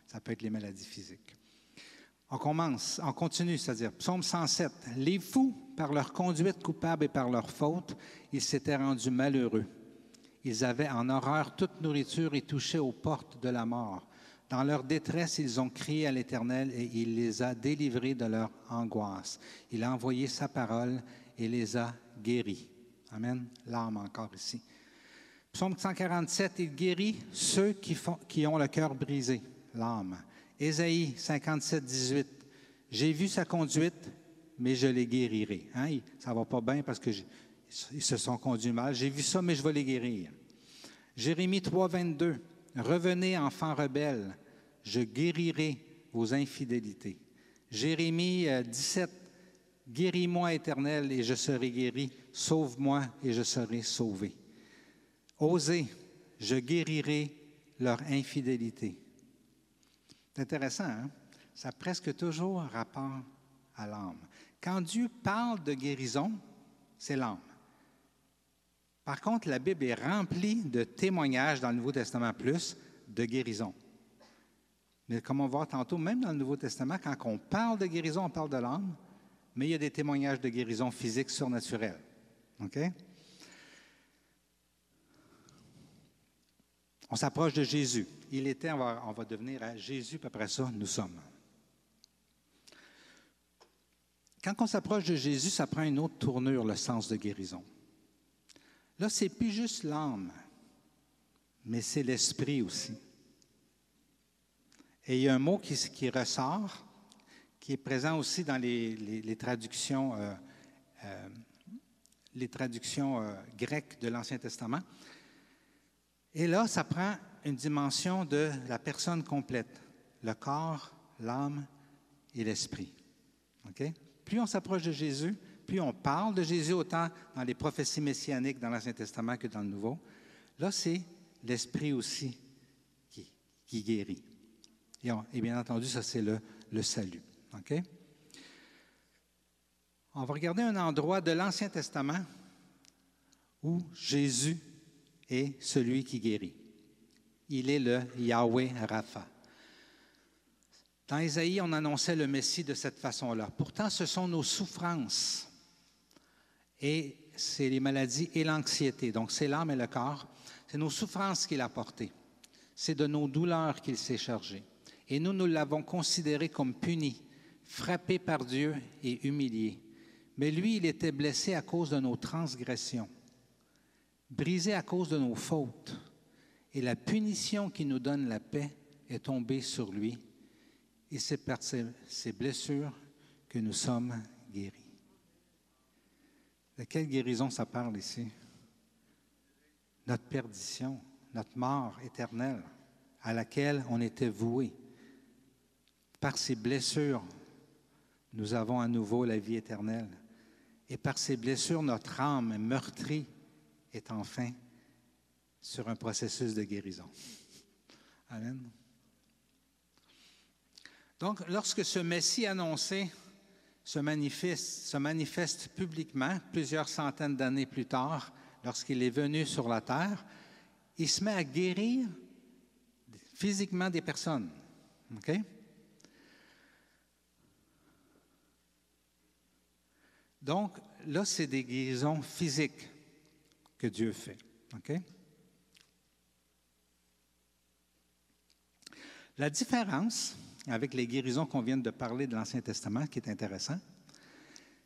ça peut être les maladies physiques. On continue, c'est-à-dire, psaume 107. Les fous, par leur conduite coupable et par leur faute, ils s'étaient rendus malheureux. Ils avaient en horreur toute nourriture et touchaient aux portes de la mort. Dans leur détresse, ils ont crié à l'Éternel et il les a délivrés de leur angoisse. Il a envoyé sa parole et les a guéris. Amen. L'âme encore ici. Psaume 147, il guérit ceux qui ont le cœur brisé, l'âme. Ésaïe 57, 18, j'ai vu sa conduite, mais je les guérirai. Hein? Ça ne va pas bien parce qu'ils se sont conduits mal. J'ai vu ça, mais je vais les guérir. Jérémie 3, 22, revenez, enfants rebelles, je guérirai vos infidélités. Jérémie 17, guéris-moi, Éternel, et je serai guéri. Sauve-moi, et je serai sauvé. Osez, je guérirai leur infidélité. C'est intéressant, hein? Ça a presque toujours rapport à l'âme. Quand Dieu parle de guérison, c'est l'âme. Par contre, la Bible est remplie de témoignages dans le Nouveau Testament plus de guérison. Mais comme on va voir tantôt, même dans le Nouveau Testament, quand on parle de guérison, on parle de l'âme, mais il y a des témoignages de guérison physique surnaturelle. OK? On s'approche de Jésus. Il était, on va devenir à Jésus, puis après ça, nous sommes. Quand on s'approche de Jésus, ça prend une autre tournure, le sens de guérison. Là, ce n'est plus juste l'âme, mais c'est l'esprit aussi. Et il y a un mot qui ressort, qui est présent aussi dans les traductions, grecques de l'Ancien Testament. Et là, ça prend une dimension de la personne complète, le corps, l'âme et l'esprit. Okay? Plus on s'approche de Jésus, plus on parle de Jésus, autant dans les prophéties messianiques dans l'Ancien Testament que dans le Nouveau. Là, c'est l'esprit aussi qui guérit. Et bien entendu, ça, c'est le salut. Okay? On va regarder un endroit de l'Ancien Testament où Jésus est celui qui guérit. Il est le Yahweh Rapha. Dans Ésaïe, on annonçait le Messie de cette façon-là. Pourtant, ce sont nos souffrances et c'est les maladies et l'anxiété. Donc, c'est l'âme et le corps. C'est nos souffrances qu'il a portées. C'est de nos douleurs qu'il s'est chargé. Et nous l'avons considéré comme puni, frappé par Dieu et humilié. Mais lui, il était blessé à cause de nos transgressions, brisé à cause de nos fautes. Et la punition qui nous donne la paix est tombée sur lui. Et c'est par ces blessures que nous sommes guéris. De quelle guérison ça parle ici? Notre perdition, notre mort éternelle à laquelle on était voués. Par ces blessures, nous avons à nouveau la vie éternelle. Et par ces blessures, notre âme meurtrie est enfin sur un processus de guérison. Amen. Donc, lorsque ce Messie annoncé se manifeste publiquement plusieurs centaines d'années plus tard, lorsqu'il est venu sur la terre. Il se met à guérir physiquement des personnes. OK? Donc, là, c'est des guérisons physiques que Dieu fait. OK? La différence avec les guérisons qu'on vient de parler de l'Ancien Testament, qui est intéressant,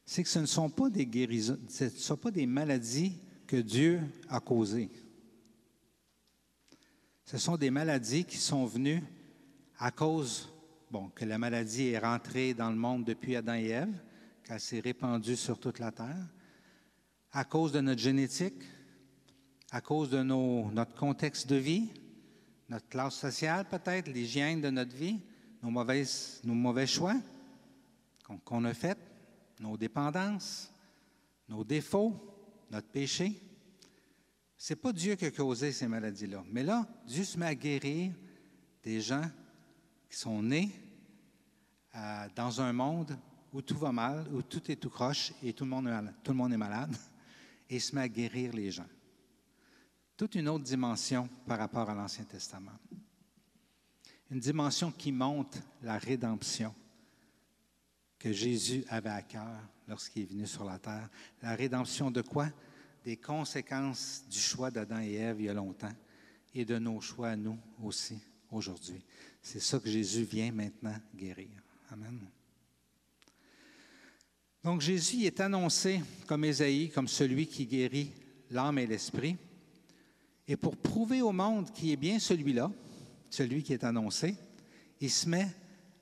c'est que ce ne sont pas des guérisons, ce ne sont pas des maladies que Dieu a causées. Ce sont des maladies qui sont venues à cause, que la maladie est rentrée dans le monde depuis Adam et Ève, qu'elle s'est répandue sur toute la terre, à cause de notre génétique, à cause de notre contexte de vie, notre classe sociale peut-être, l'hygiène de notre vie, nos mauvais choix qu'on a faits, nos dépendances, nos défauts, notre péché. Ce n'est pas Dieu qui a causé ces maladies-là. Mais là, Dieu se met à guérir des gens qui sont nés dans un monde où tout va mal, où tout est tout croche et tout le monde est malade, et il se met à guérir les gens. Toute une autre dimension par rapport à l'Ancien Testament. Une dimension qui montre la rédemption que Jésus avait à cœur lorsqu'il est venu sur la terre. La rédemption de quoi? Des conséquences du choix d'Adam et Ève il y a longtemps et de nos choix à nous aussi aujourd'hui. C'est ça que Jésus vient maintenant guérir. Amen. Donc Jésus est annoncé comme Ésaïe, comme celui qui guérit l'âme et l'esprit. Et pour prouver au monde qu'il est bien celui-là, celui qui est annoncé, il se met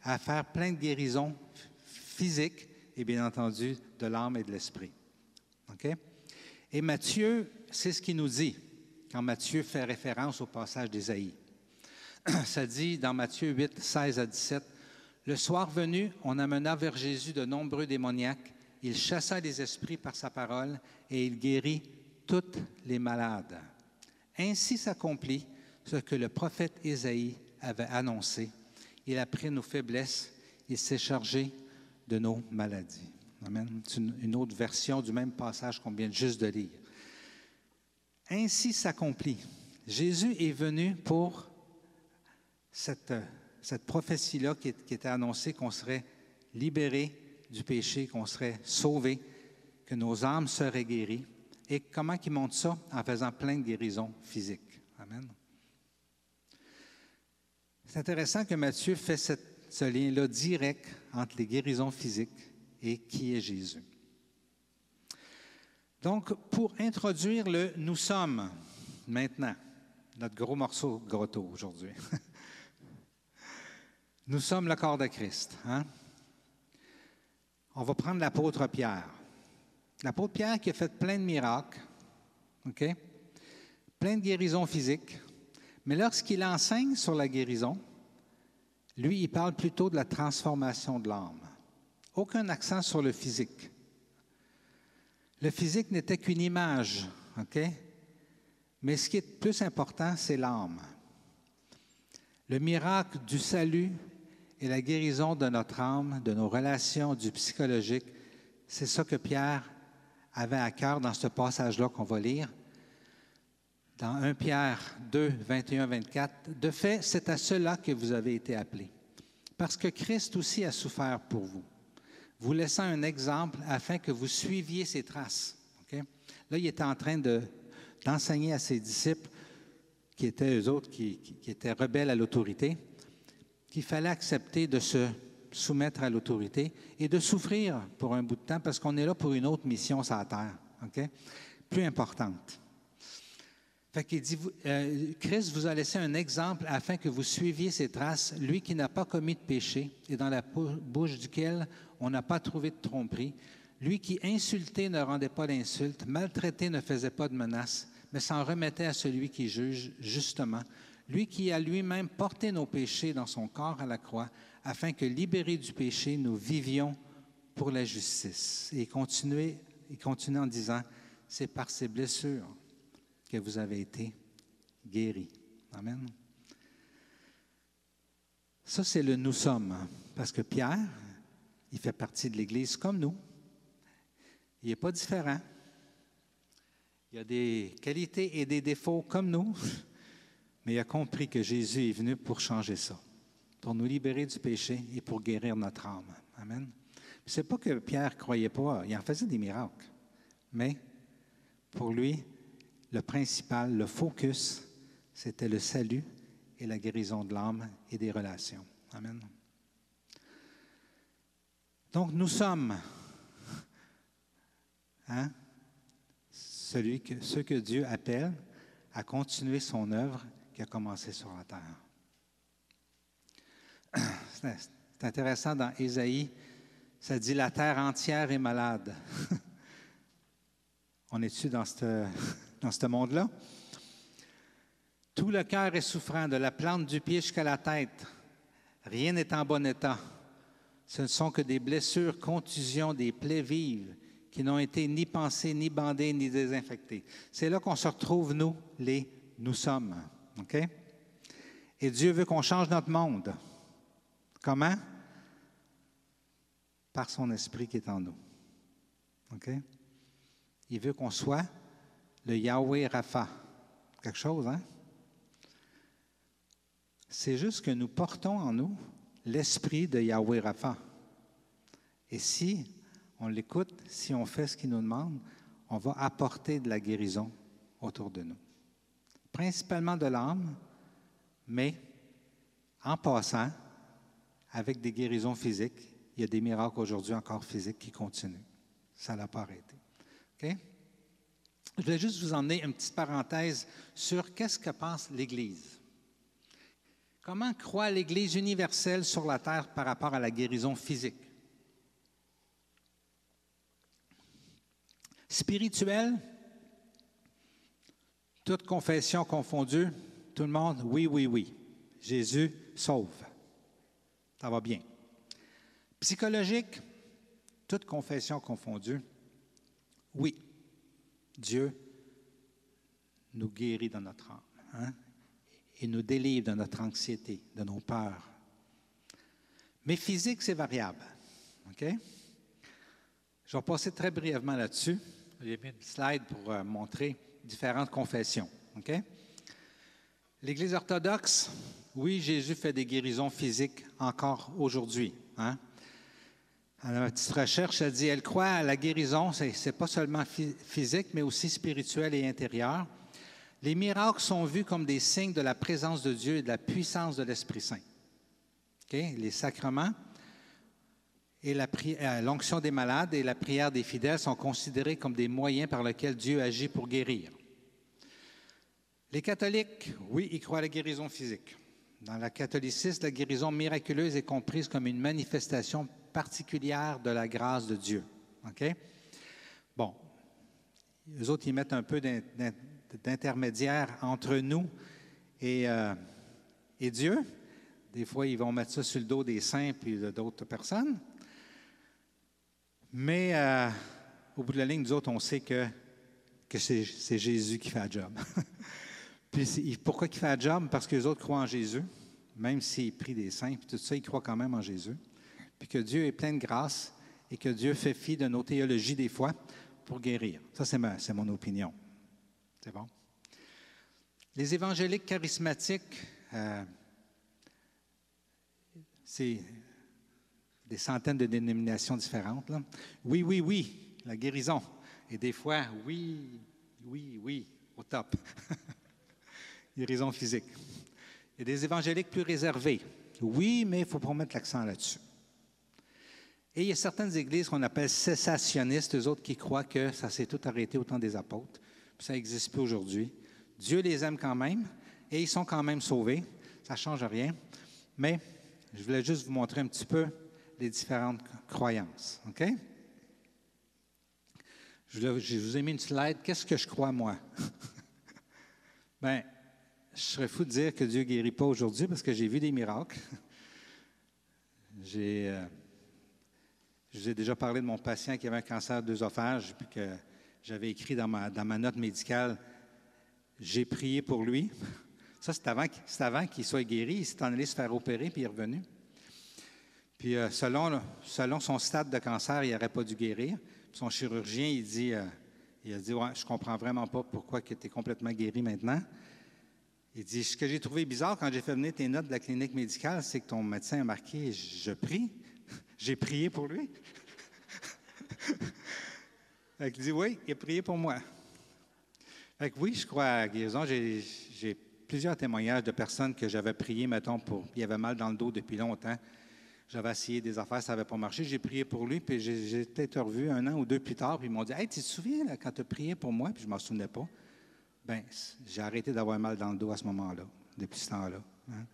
à faire plein de guérisons physiques et bien entendu de l'âme et de l'esprit. OK? Et Matthieu, c'est ce qu'il nous dit quand Matthieu fait référence au passage d'Ésaïe. Ça dit dans Matthieu 8, 16 à 17, « Le soir venu, on amena vers Jésus de nombreux démoniaques. Il chassa les esprits par sa parole et il guérit toutes les malades. Ainsi s'accomplit ce que le prophète Ésaïe avait annoncé. Il a pris nos faiblesses, il s'est chargé de nos maladies. » Amen. C'est une autre version du même passage qu'on vient juste de lire. Ainsi s'accomplit. Jésus est venu pour cette prophétie-là qui était annoncée, qu'on serait libéré du péché, qu'on serait sauvé, que nos âmes seraient guéries. Et comment il montre ça? En faisant plein de guérisons physiques. Amen. C'est intéressant que Matthieu fait ce lien-là direct entre les guérisons physiques et qui est Jésus. Donc, pour introduire le « nous sommes » maintenant, notre gros morceau de gâteau aujourd'hui. Nous sommes le corps de Christ. Hein? On va prendre l'apôtre Pierre. L'apôtre Pierre qui a fait plein de miracles, OK? Plein de guérisons physiques. Mais lorsqu'il enseigne sur la guérison, lui, il parle plutôt de la transformation de l'âme. Aucun accent sur le physique. Le physique n'était qu'une image, OK? Mais ce qui est plus important, c'est l'âme. Le miracle du salut et la guérison de notre âme, de nos relations, du psychologique, c'est ça que Pierre avait à cœur dans ce passage-là qu'on va lire. Dans 1 Pierre 2, 21-24, « De fait, c'est à cela que vous avez été appelés, parce que Christ aussi a souffert pour vous, vous laissant un exemple afin que vous suiviez ses traces. » Okay? Là, il était en train d'enseigner à ses disciples, qui étaient eux autres, qui étaient rebelles à l'autorité, qu'il fallait accepter de se soumettre à l'autorité et de souffrir pour un bout de temps, parce qu'on est là pour une autre mission sur la terre, okay? Plus importante. Fait qu'il dit, Christ vous a laissé un exemple afin que vous suiviez ses traces, lui qui n'a pas commis de péché et dans la bouche duquel on n'a pas trouvé de tromperie, lui qui insulté ne rendait pas l'insulte, maltraité ne faisait pas de menace, mais s'en remettait à celui qui juge justement, lui qui a lui-même porté nos péchés dans son corps à la croix, afin que, libérés du péché, nous vivions pour la justice. Et il continue en disant, c'est par ses blessures que vous avez été guéris. Amen. Ça, c'est le « nous sommes », parce que Pierre, Il fait partie de l'Église comme nous. Il n'est pas différent. Il a des qualités et des défauts comme nous, mais il a compris que Jésus est venu pour changer ça, pour nous libérer du péché et pour guérir notre âme. Amen. Ce n'est pas que Pierre ne croyait pas, il en faisait des miracles, mais pour lui, le principal, le focus, c'était le salut et la guérison de l'âme et des relations. Amen. Donc, nous sommes ceux que Dieu appelle à continuer son œuvre qui a commencé sur la terre. C'est intéressant, dans Ésaïe, ça dit « La terre entière est malade ». On est-tu dans ce monde-là? Tout le cœur est souffrant, de la plante du pied jusqu'à la tête. Rien n'est en bon état. Ce ne sont que des blessures, contusions, des plaies vives qui n'ont été ni pansées, ni bandées, ni désinfectées. C'est là qu'on se retrouve, nous sommes. OK? Et Dieu veut qu'on change notre monde. Comment? Par son esprit qui est en nous. OK? Il veut qu'on soit le Yahweh Rapha. Quelque chose, hein? C'est juste que nous portons en nous l'esprit de Yahweh Rapha. Et si on l'écoute, si on fait ce qu'il nous demande, on va apporter de la guérison autour de nous. Principalement de l'âme, mais en passant, avec des guérisons physiques, il y a des miracles aujourd'hui encore physiques qui continuent. Ça n'a pas arrêté. OK? Je voulais juste vous emmener une petite parenthèse sur qu'est-ce que pense l'Église. Comment croit l'Église universelle sur la terre par rapport à la guérison physique? Spirituelle, toute confession confondue, tout le monde, oui, oui, oui. Jésus sauve. Ça va bien. Psychologique, toute confession confondue, oui. Dieu nous guérit dans notre âme, hein? Et nous délivre de notre anxiété, de nos peurs. Mais physique, c'est variable. OK? Je vais passer très brièvement là-dessus. J'ai mis une slide pour montrer différentes confessions. OK? L'Église orthodoxe, oui, Jésus fait des guérisons physiques encore aujourd'hui. Hein? À ma petite recherche, elle dit, elle croit à la guérison, c'est pas seulement physique, mais aussi spirituel et intérieur. Les miracles sont vus comme des signes de la présence de Dieu et de la puissance de l'Esprit Saint. Okay? Les sacrements et l'onction des malades et la prière des fidèles sont considérés comme des moyens par lesquels Dieu agit pour guérir. Les catholiques, oui, ils croient à la guérison physique. Dans le catholicisme, la guérison miraculeuse est comprise comme une manifestation particulière de la grâce de Dieu. OK? Bon, eux autres, ils mettent un peu d'intermédiaire entre nous et Dieu. Des fois, ils vont mettre ça sur le dos des saints puis d'autres personnes. Mais au bout de la ligne, nous autres, on sait que c'est Jésus qui fait le job. Puis pourquoi il fait le job? Parce que les autres croient en Jésus, même s'ils prient des saints, puis tout ça, ils croient quand même en Jésus. Puis que Dieu est plein de grâce et que Dieu fait fi de nos théologies des fois pour guérir. Ça, c'est mon opinion. C'est bon? Les évangéliques charismatiques, c'est des centaines de dénominations différentes, là. Oui, oui, oui, la guérison. Et des fois, oui, oui, oui, au top. Guérison physique. Il y a des évangéliques plus réservés. Oui, mais il ne faut pas mettre l'accent là-dessus. Et il y a certaines églises qu'on appelle cessationnistes, eux autres qui croient que ça s'est tout arrêté au temps des apôtres, puis ça n'existe plus aujourd'hui. Dieu les aime quand même, et ils sont quand même sauvés. Ça ne change rien. Mais je voulais juste vous montrer un petit peu les différentes croyances. OK? Je vous ai mis une slide. Qu'est-ce que je crois, moi? Bien, je serais fou de dire que Dieu ne guérit pas aujourd'hui parce que j'ai vu des miracles. Je vous ai déjà parlé de mon patient qui avait un cancer d'œsophage, puis que j'avais écrit dans ma note médicale, j'ai prié pour lui. Ça, c'est avant qu'il soit guéri. Il s'est en allé se faire opérer, puis il est revenu. Puis selon son stade de cancer, il n'aurait pas dû guérir. Puis son chirurgien, il a dit, ouais, je comprends vraiment pas pourquoi tu es complètement guéri maintenant. Il dit, ce que j'ai trouvé bizarre quand j'ai fait venir tes notes de la clinique médicale, c'est que ton médecin a marqué, je prie. J'ai prié pour lui. Il dit, oui, il a prié pour moi. Fait que oui, je crois à la guérison. J'ai plusieurs témoignages de personnes que j'avais prié, mettons, il avait mal dans le dos depuis longtemps. J'avais essayé des affaires, ça n'avait pas marché. J'ai prié pour lui, puis j'ai peut-être revu 1 an ou 2 plus tard, puis ils m'ont dit, « Hey, tu te souviens là, quand tu as prié pour moi? » Puis je ne m'en souvenais pas. Bien, j'ai arrêté d'avoir mal dans le dos à ce moment-là, depuis ce temps-là. Hein?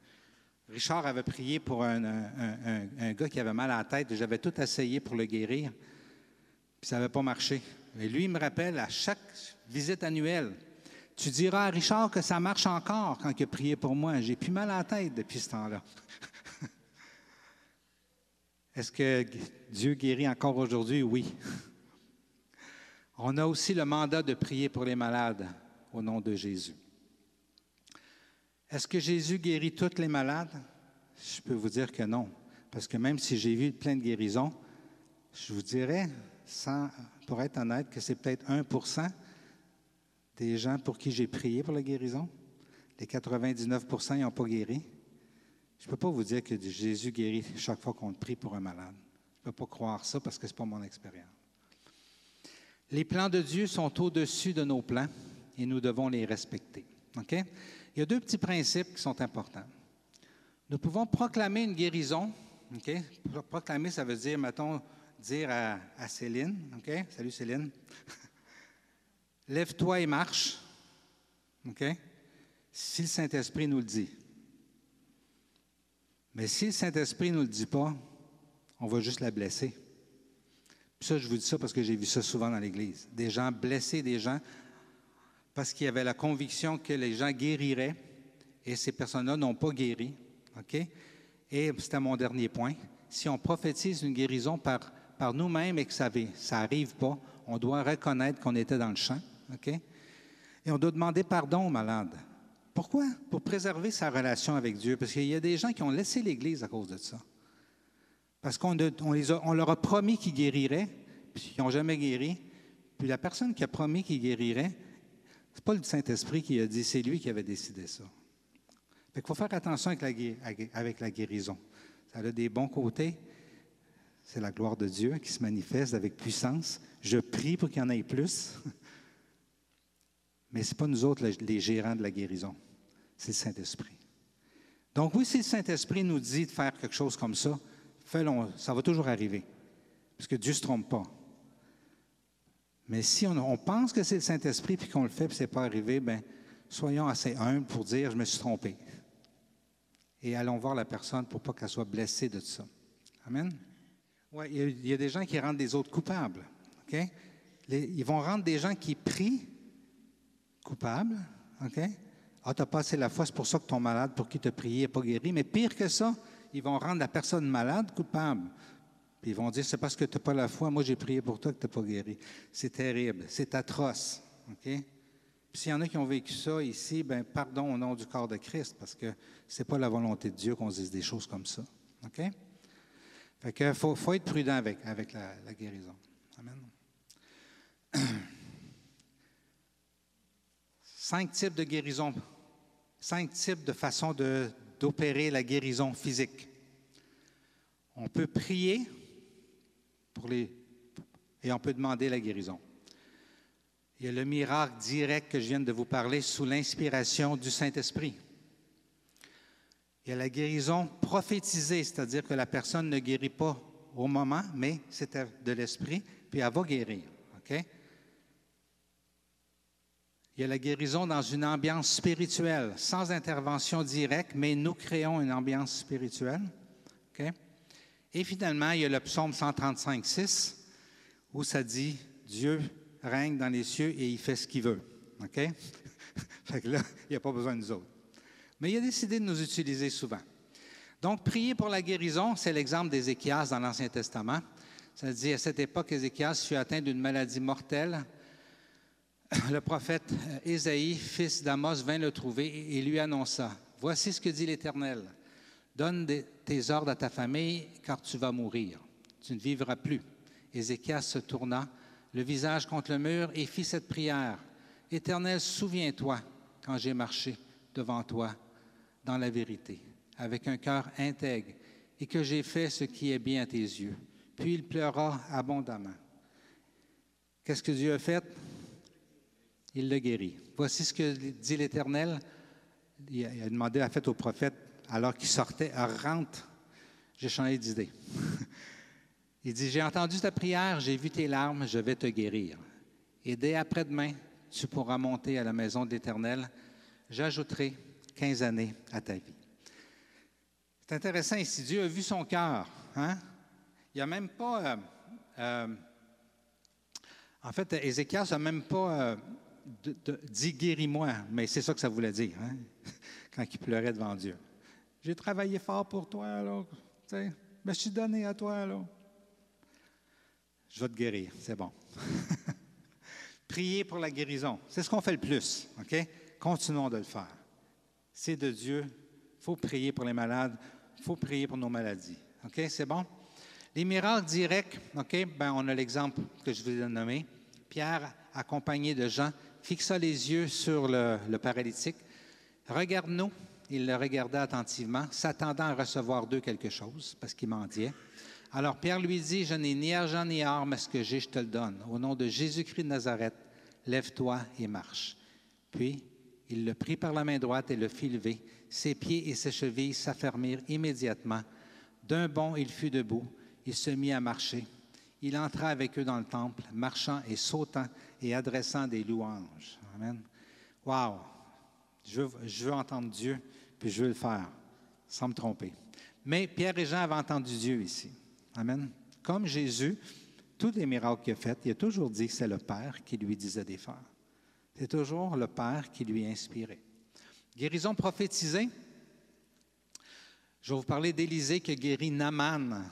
Richard avait prié pour un gars qui avait mal à la tête. J'avais tout essayé pour le guérir, puis ça n'avait pas marché. Et lui, il me rappelle à chaque visite annuelle, « Tu diras à Richard que ça marche encore quand il a prié pour moi. J'ai plus mal à la tête depuis ce temps-là. » Est-ce que Dieu guérit encore aujourd'hui? Oui. On a aussi le mandat de prier pour les malades au nom de Jésus. Est-ce que Jésus guérit tous les malades? Je peux vous dire que non. Parce que même si j'ai vu plein de guérisons, je vous dirais, pour être honnête, que c'est peut-être 1% des gens pour qui j'ai prié pour la guérison. Les 99%, ils n'ont pas guéri. Je ne peux pas vous dire que Jésus guérit chaque fois qu'on prie pour un malade. Je ne peux pas croire ça parce que ce n'est pas mon expérience. Les plans de Dieu sont au-dessus de nos plans et nous devons les respecter. Okay? Il y a 2 petits principes qui sont importants. Nous pouvons proclamer une guérison. Okay? Proclamer, ça veut dire, mettons, dire à Céline, okay? Salut Céline, lève-toi et marche. Okay? Si le Saint-Esprit nous le dit. Mais si le Saint-Esprit ne nous le dit pas, on va juste la blesser. Puis ça, je vous dis ça parce que j'ai vu ça souvent dans l'Église. Des gens blesser des gens parce qu'ils avaient la conviction que les gens guériraient et ces personnes-là n'ont pas guéri. Okay? Et c'était mon dernier point. Si on prophétise une guérison par nous-mêmes et que ça n'arrive pas, on doit reconnaître qu'on était dans le champ. Okay? Et on doit demander pardon aux malades. Pourquoi? Pour préserver sa relation avec Dieu. Parce qu'il y a des gens qui ont laissé l'Église à cause de ça. Parce qu'on leur a promis qu'ils guériraient, puis ils n'ont jamais guéri. Puis la personne qui a promis qu'il guérirait, ce n'est pas le Saint-Esprit qui a dit, c'est lui qui avait décidé ça. Fait qu'il faut faire attention avec la guérison. Ça a des bons côtés. C'est la gloire de Dieu qui se manifeste avec puissance. Je prie pour qu'il y en ait plus. Mais ce n'est pas nous autres les gérants de la guérison. C'est le Saint-Esprit. Donc oui, si le Saint-Esprit nous dit de faire quelque chose comme ça, ça va toujours arriver. Parce que Dieu ne se trompe pas. Mais si on pense que c'est le Saint-Esprit et qu'on le fait et que ce n'est pas arrivé, bien, soyons assez humbles pour dire « je me suis trompé ». Et allons voir la personne pour pas qu'elle soit blessée de ça. Amen? Oui, il y a des gens qui rendent des autres coupables. Okay? Ils vont rendre des gens qui prient coupables. OK? Ah, tu as passé la foi, c'est pour ça que ton malade pour qui tu as prié n'est pas guéri. Mais pire que ça, ils vont rendre la personne malade coupable. Puis ils vont dire, c'est parce que tu n'as pas la foi, moi j'ai prié pour toi que tu n'as pas guéri. C'est terrible, c'est atroce. OK? Puis s'il y en a qui ont vécu ça ici, bien, pardon au nom du corps de Christ, parce que ce n'est pas la volonté de Dieu qu'on se dise des choses comme ça. OK? Fait que faut être prudent avec la guérison. Amen. 5 types de guérison, 5 types de façons d'opérer la guérison physique. On peut prier et on peut demander la guérison. Il y a le miracle direct que je viens de vous parler sous l'inspiration du Saint-Esprit. Il y a la guérison prophétisée, c'est-à-dire que la personne ne guérit pas au moment, mais c'est de l'Esprit, puis elle va guérir. OK? Il y a la guérison dans une ambiance spirituelle, sans intervention directe, mais nous créons une ambiance spirituelle. Okay? Et finalement, il y a le psaume 135, 6, où ça dit « Dieu règne dans les cieux et il fait ce qu'il veut. » Okay? Fait que là, il n'y a pas besoin de nous autres. Mais il a décidé de nous utiliser souvent. Donc, prier pour la guérison, c'est l'exemple d'Ézéchias dans l'Ancien Testament. Ça dit, à cette époque, Ézéchias fut atteint d'une maladie mortelle. Le prophète Ésaïe, fils d'Amos, vint le trouver et lui annonça, « Voici ce que dit l'Éternel. Donne tes ordres à ta famille, car tu vas mourir. Tu ne vivras plus. Ézéchias se tourna, le visage contre le mur, et fit cette prière. Éternel, souviens-toi quand j'ai marché devant toi dans la vérité, avec un cœur intègre, et que j'ai fait ce qui est bien à tes yeux. Puis il pleura abondamment. Qu'est-ce que Dieu a fait? Il le guérit. Voici ce que dit l'Éternel. Il a demandé à fait au prophète, alors qu'il sortait, rentre. J'ai changé d'idée. Il dit, j'ai entendu ta prière, j'ai vu tes larmes, je vais te guérir. Et dès après-demain, tu pourras monter à la maison de l'Éternel. J'ajouterai 15 années à ta vie. C'est intéressant ici, Dieu a vu son cœur. Hein? Il n'a même pas... en fait, Ézéchias n'a même pas dit « guéris-moi », mais c'est ça que ça voulait dire, hein? Quand il pleurait devant Dieu. « J'ai travaillé fort pour toi, là. Mais je suis donné à toi, là. Je vais te guérir, c'est bon. » Prier pour la guérison, c'est ce qu'on fait le plus, OK? Continuons de le faire. C'est de Dieu. Il faut prier pour les malades. Il faut prier pour nos maladies. OK? C'est bon? Les miracles directs, OK? Ben, on a l'exemple que je vous ai nommé. Pierre, accompagné de Jean, fixa les yeux sur le paralytique. Regarde-nous. Il le regardait attentivement, s'attendant à recevoir d'eux quelque chose, parce qu'il mendiait. Alors Pierre lui dit, « Je n'ai ni argent ni or, mais ce que j'ai, je te le donne. Au nom de Jésus-Christ de Nazareth, lève-toi et marche. » Puis, il le prit par la main droite et le fit lever. Ses pieds et ses chevilles s'affermirent immédiatement. D'un bond, il fut debout. Il se mit à marcher. Il entra avec eux dans le temple, marchant et sautant et adressant des louanges. Amen. Wow! Je veux entendre Dieu, puis je veux le faire, sans me tromper. Mais Pierre et Jean avaient entendu Dieu ici. Amen. Comme Jésus, tous les miracles qu'il a faits, il a toujours dit que c'est le Père qui lui disait des faire. C'est toujours le Père qui lui inspirait. Guérison prophétisée. Je vais vous parler d'Élisée qui a guéri Naaman.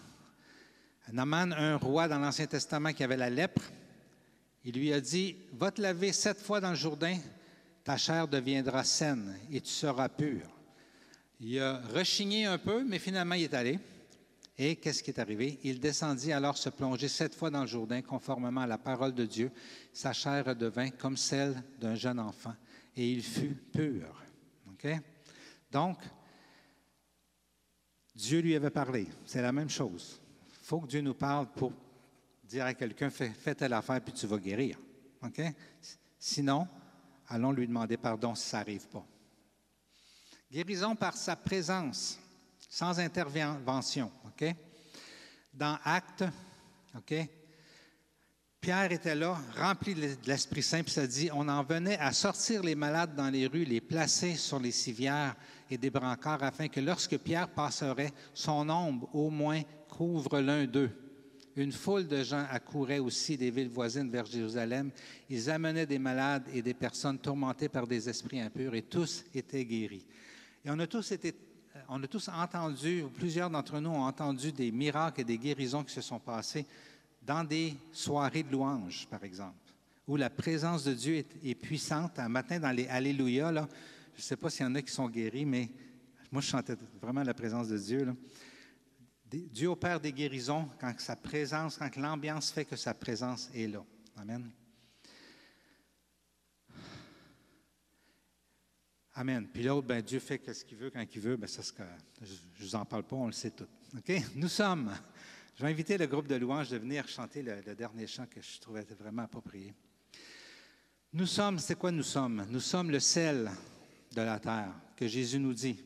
Naaman, un roi dans l'Ancien Testament qui avait la lèpre. Il lui a dit, « Va te laver 7 fois dans le Jourdain, ta chair deviendra saine et tu seras pur. » Il a rechigné un peu, mais finalement, il est allé. Et qu'est-ce qui est arrivé? Il descendit alors se plonger 7 fois dans le Jourdain, conformément à la parole de Dieu. Sa chair redevint comme celle d'un jeune enfant, et il fut pur. Okay? Donc, Dieu lui avait parlé. C'est la même chose. Il faut que Dieu nous parle pour dire à quelqu'un, fais telle affaire, puis tu vas guérir. Okay? Sinon, allons lui demander pardon si ça n'arrive pas. Guérison par sa présence, sans intervention. Okay? Dans Actes, okay, Pierre était là, rempli de l'Esprit Saint, puis ça dit, on en venait à sortir les malades dans les rues, les placer sur les civières et des brancards, afin que lorsque Pierre passerait, son ombre au moins couvre l'un d'eux. Une foule de gens accourait aussi des villes voisines vers Jérusalem. Ils amenaient des malades et des personnes tourmentées par des esprits impurs, et tous étaient guéris. Et on a tous entendu, ou plusieurs d'entre nous ont entendu des miracles et des guérisons qui se sont passés dans des soirées de louanges, par exemple, où la présence de Dieu est puissante. Un matin, dans les Alléluia, là, je ne sais pas s'il y en a qui sont guéris, mais moi, je chantais vraiment la présence de Dieu, là. Dieu opère des guérisons quand sa présence, quand l'ambiance fait que sa présence est là. Amen. Amen. Puis l'autre, ben, Dieu fait ce qu'il veut quand il veut. Ben, ça, je ne vous en parle pas, on le sait tout. OK? Nous sommes. Je vais inviter le groupe de louanges de venir chanter le dernier chant que je trouvais vraiment approprié. Nous sommes, c'est quoi nous sommes? Nous sommes le sel de la terre, que Jésus nous dit.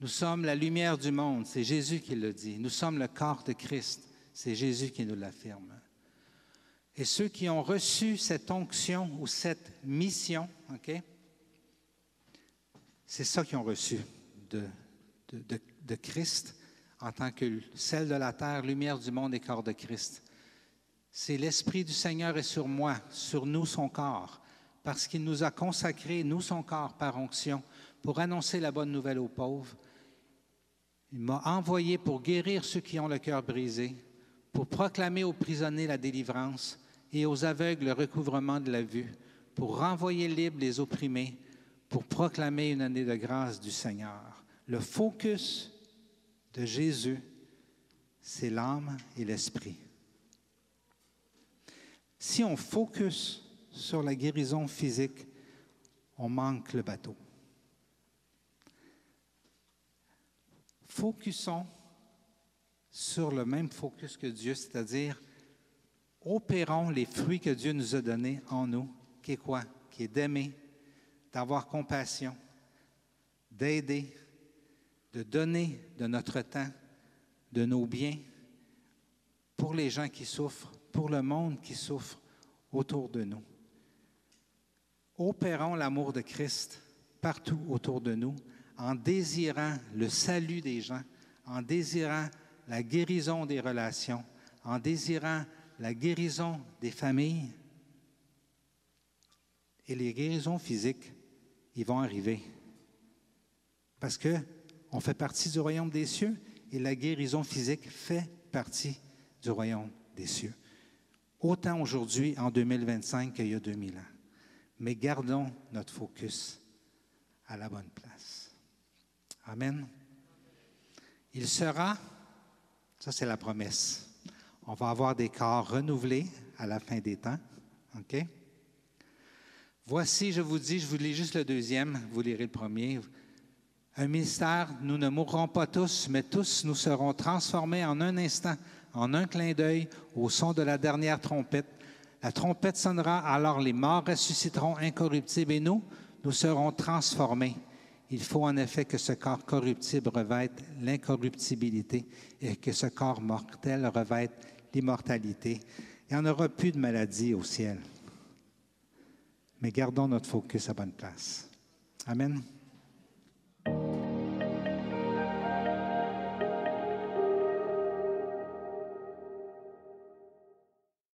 Nous sommes la lumière du monde, c'est Jésus qui le dit. Nous sommes le corps de Christ, c'est Jésus qui nous l'affirme. Et ceux qui ont reçu cette onction ou cette mission, OK? C'est ça qu'ils ont reçu de Christ en tant que sel de la terre, lumière du monde et corps de Christ. C'est l'Esprit du Seigneur est sur moi, sur nous son corps, parce qu'il nous a consacrés, nous son corps, par onction, pour annoncer la bonne nouvelle aux pauvres. Il m'a envoyé pour guérir ceux qui ont le cœur brisé, pour proclamer aux prisonniers la délivrance et aux aveugles le recouvrement de la vue, pour renvoyer libres les opprimés, pour proclamer une année de grâce du Seigneur. Le focus de Jésus, c'est l'âme et l'esprit. Si on focus sur la guérison physique, on manque le bateau. Focusons sur le même focus que Dieu, c'est-à-dire opérons les fruits que Dieu nous a donnés en nous, qui est quoi? Qui est d'aimer, d'avoir compassion, d'aider, de donner de notre temps, de nos biens, pour les gens qui souffrent, pour le monde qui souffre autour de nous. Opérons l'amour de Christ partout autour de nous, en désirant le salut des gens, en désirant la guérison des relations, en désirant la guérison des familles. Et les guérisons physiques, ils vont arriver. Parce qu'on fait partie du royaume des cieux et la guérison physique fait partie du royaume des cieux. Autant aujourd'hui, en 2025, qu'il y a 2000 ans. Mais gardons notre focus à la bonne place. Amen. Il sera, ça c'est la promesse, on va avoir des corps renouvelés à la fin des temps. OK? Voici, je vous lis juste le deuxième, vous lirez le premier. Un mystère, nous ne mourrons pas tous, mais tous nous serons transformés en un instant, en un clin d'œil, au son de la dernière trompette. La trompette sonnera, alors les morts ressusciteront incorruptibles et nous serons transformés. Il faut en effet que ce corps corruptible revête l'incorruptibilité et que ce corps mortel revête l'immortalité. Il n'y en aura plus de maladie au ciel. Mais gardons notre focus à bonne place. Amen.